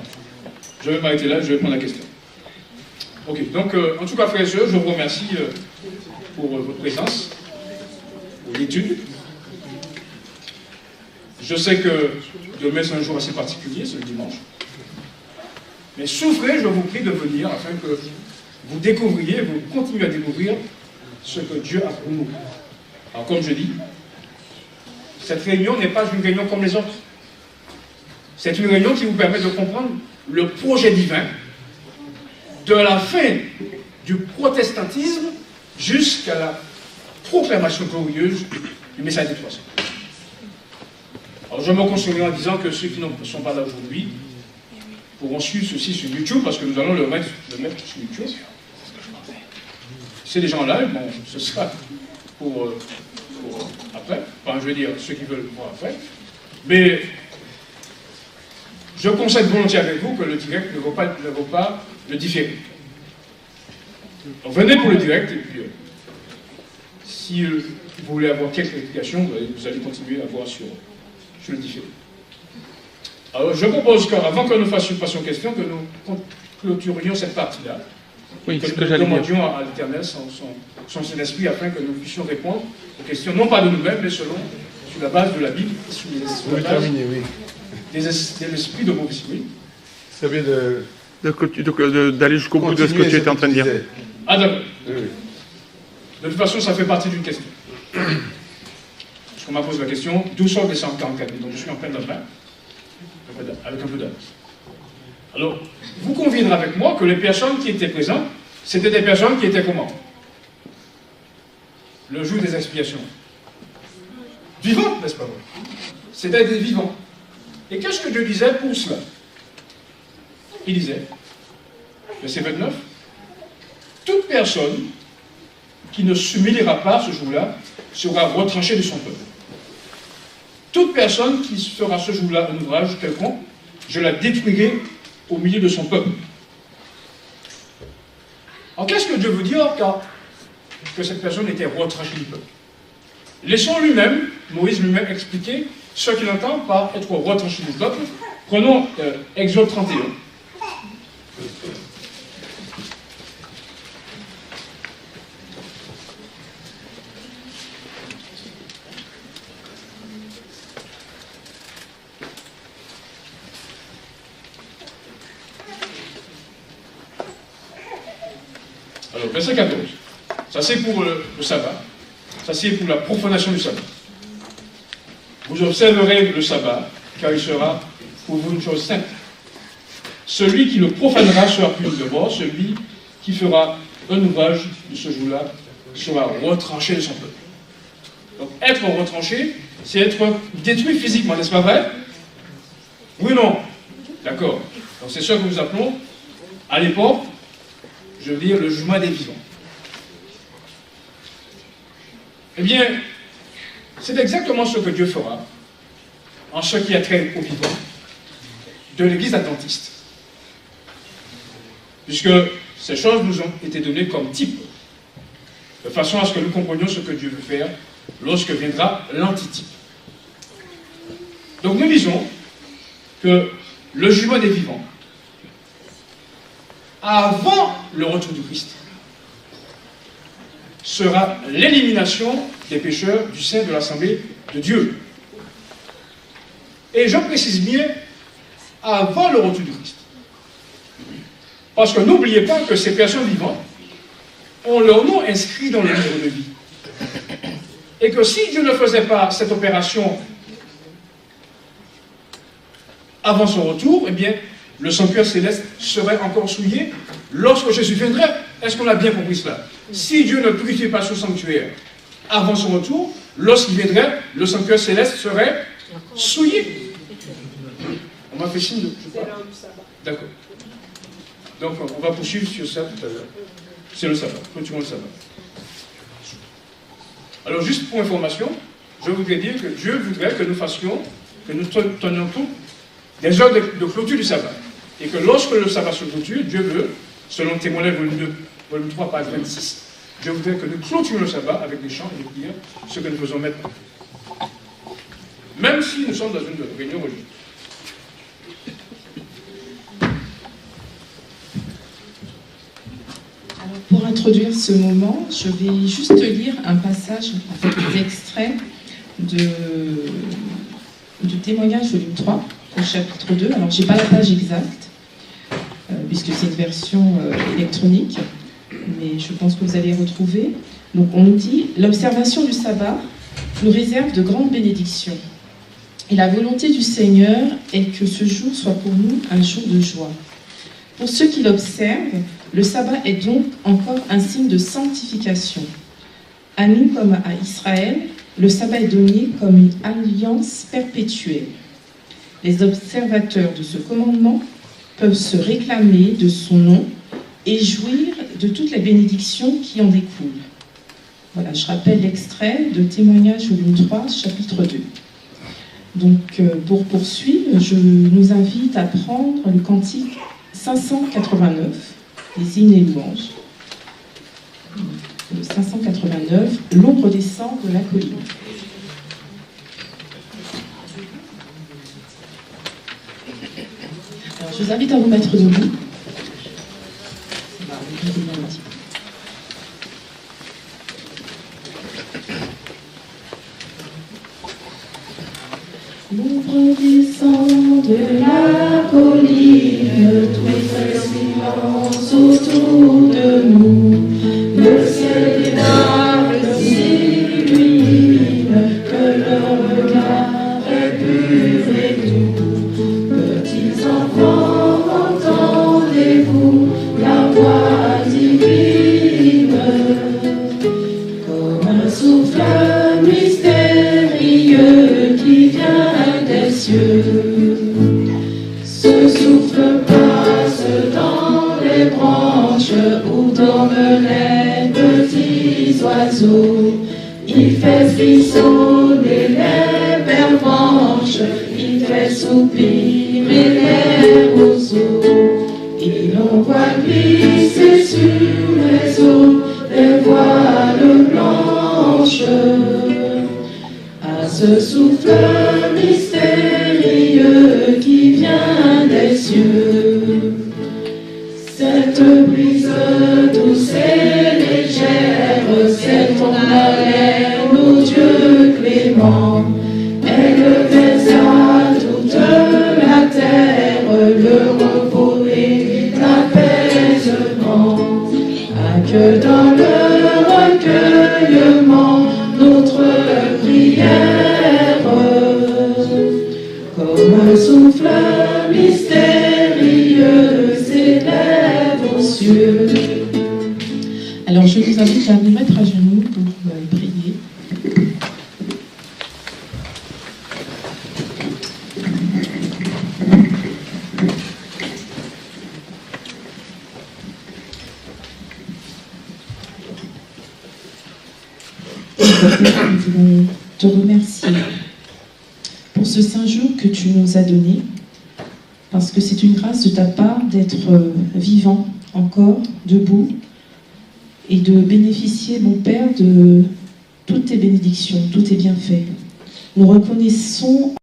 Je vais m'arrêter là, je vais prendre la question. Ok, donc en tout cas, frères et sœurs, je vous remercie pour votre présence, pour l'étude. Je sais que demain c'est un jour assez particulier, c'est le dimanche. Mais souffrez, je vous prie de venir afin que vous découvriez, vous continuez à découvrir ce que Dieu a pour nous. Alors comme je dis, cette réunion n'est pas une réunion comme les autres. C'est une réunion qui vous permet de comprendre le projet divin de la fin du protestantisme jusqu'à la proclamation glorieuse du message des 300. Alors je me consolerai en disant que ceux qui ne sont pas là aujourd'hui pourront suivre ceci sur YouTube, parce que nous allons le mettre sur YouTube. C'est des gens là, bon, ce sera pour après, enfin je veux dire ceux qui veulent le voir après. Mais je concède volontiers avec vous que le direct ne vaut pas le différé. Donc, venez pour le direct et puis si vous voulez avoir quelques explications, vous allez continuer à voir sur le différé. Alors je propose qu'avant que nous passions question, que nous clôturions cette partie-là. Oui, que nous demandions à l'Éternel son Saint-Esprit afin que nous puissions répondre aux questions, non pas de nous-mêmes, mais sur la base de la Bible et sur la base de l'esprit de prophétie. Oui. Ça vient d'aller jusqu'au bout de ce que tu étais en train de dire. Ah d'accord. Oui. De toute façon, ça fait partie d'une question. Parce qu'on m'a posé la question, d'où sortent les 144 000? Donc je suis en plein dedans, avec un peu d'avance. Alors, vous conviendrez avec moi que les personnes qui étaient présentes, c'était des personnes qui étaient comment? Le jour des expiations. Vivants, n'est-ce pas vrai? C'était des vivants. Et qu'est-ce que Dieu disait pour cela? Il disait, verset 29, toute personne qui ne s'humiliera pas ce jour-là sera retranchée de son peuple. Toute personne qui fera ce jour-là un ouvrage quelconque, je la détruirai au milieu de son peuple. Alors qu'est-ce que Dieu veut dire car que cette personne était retranchée du peuple? Laissons lui-même, Moïse lui-même, expliquer ce qu'il entend par être retranché du peuple. Prenons Exode 31. Alors, verset 14. Ça, c'est pour le sabbat. Ça, c'est pour la profanation du sabbat. Vous observerez le sabbat, car il sera pour vous une chose sainte. Celui qui le profanera sera puni de mort. Celui qui fera un ouvrage de ce jour-là sera retranché de son peuple. Donc, être retranché, c'est être détruit physiquement, n'est-ce pas vrai? Oui ou non? D'accord. Donc, c'est ce que nous appelons, à l'époque, je veux dire, le jugement des vivants. Eh bien, c'est exactement ce que Dieu fera en ce qui a trait aux vivants de l'Église adventiste. Puisque ces choses nous ont été données comme type. de façon à ce que nous comprenions ce que Dieu veut faire lorsque viendra l'antitype. Donc nous disons que le jugement des vivants, avant le retour du Christ, sera l'élimination des pécheurs du sein de l'Assemblée de Dieu. Et je précise bien, avant le retour du Christ. Parce que n'oubliez pas que ces personnes vivantes ont leur nom inscrit dans le livre de vie. Et que si Dieu ne faisait pas cette opération avant son retour, eh bien, le sanctuaire céleste serait encore souillé lorsque Jésus viendrait. Est-ce qu'on a bien compris cela? Si Dieu ne purifie pas ce sanctuaire avant son retour, lorsqu'il viendrait, le sanctuaire céleste serait souillé. On m'a fait signe de... D'accord. Donc, on va poursuivre sur ça tout à l'heure. C'est le sabbat. Continuons le sabbat. Alors, juste pour information, je voudrais dire que Dieu voudrait que nous fassions, que nous tenions tout des heures de clôture du sabbat. Et que lorsque le sabbat se clôture, Dieu veut, selon Témoignage volume 2, volume 3, page 26, Dieu voudrait que nous clôturions le sabbat avec des chants et des prières, ce que nous faisons maintenant. Même si nous sommes dans une réunion religieuse. Alors, pour introduire ce moment, je vais juste lire un passage, en fait, des extraits du Témoignage volume 3, au chapitre 2. Alors, je n'ai pas la page exacte, puisque c'est une version électronique, mais je pense que vous allez retrouver. Donc, on nous dit « L'observation du sabbat nous réserve de grandes bénédictions. Et la volonté du Seigneur est que ce jour soit pour nous un jour de joie. Pour ceux qui l'observent, le sabbat est donc encore un signe de sanctification. À nous comme à Israël, le sabbat est donné comme une alliance perpétuelle. Les observateurs de ce commandement peuvent se réclamer de son nom et jouir de toutes les bénédictions qui en découlent. » Voilà, je rappelle l'extrait de Témoignage volume 3, chapitre 2. Donc, pour poursuivre, je nous invite à prendre le cantique 589, les hymnes et louanges. Le 589, l'ombre descend de la colline. Alors, je vous invite à vous mettre debout. L'ombre descend de la colline, tout fait silence autour de nous. Le ciel est noir, le s'illumine, que le regard est pur et doux. Petits enfants, entendez-vous la voix divine, comme un souffle mystérieux qui vient des cieux. Ce souffle passe dans les branches où dorment les petits oiseaux. Il fait frissonner les pervenches, il fait soupirer les roseaux. Et l'on voit glisser sur les eaux des voiles blanches. À ce souffle mystérieux qui vient des cieux, cette brise douce et légère, c'est ton haleine, ô Dieu clément. Elle versa toute la terre le repos et l'apaisement. Que dans le recueillement notre prière, comme un souffle mystérieux, s'élève aux cieux. Alors je vous invite à vous mettre à genoux pour prier. Nous voulons te remercier pour ce saint jour que tu nous as donné, parce que c'est une grâce de ta part d'être vivant encore, debout, et de bénéficier, mon Père, de toutes tes bénédictions, tous tes bienfaits. Nous reconnaissons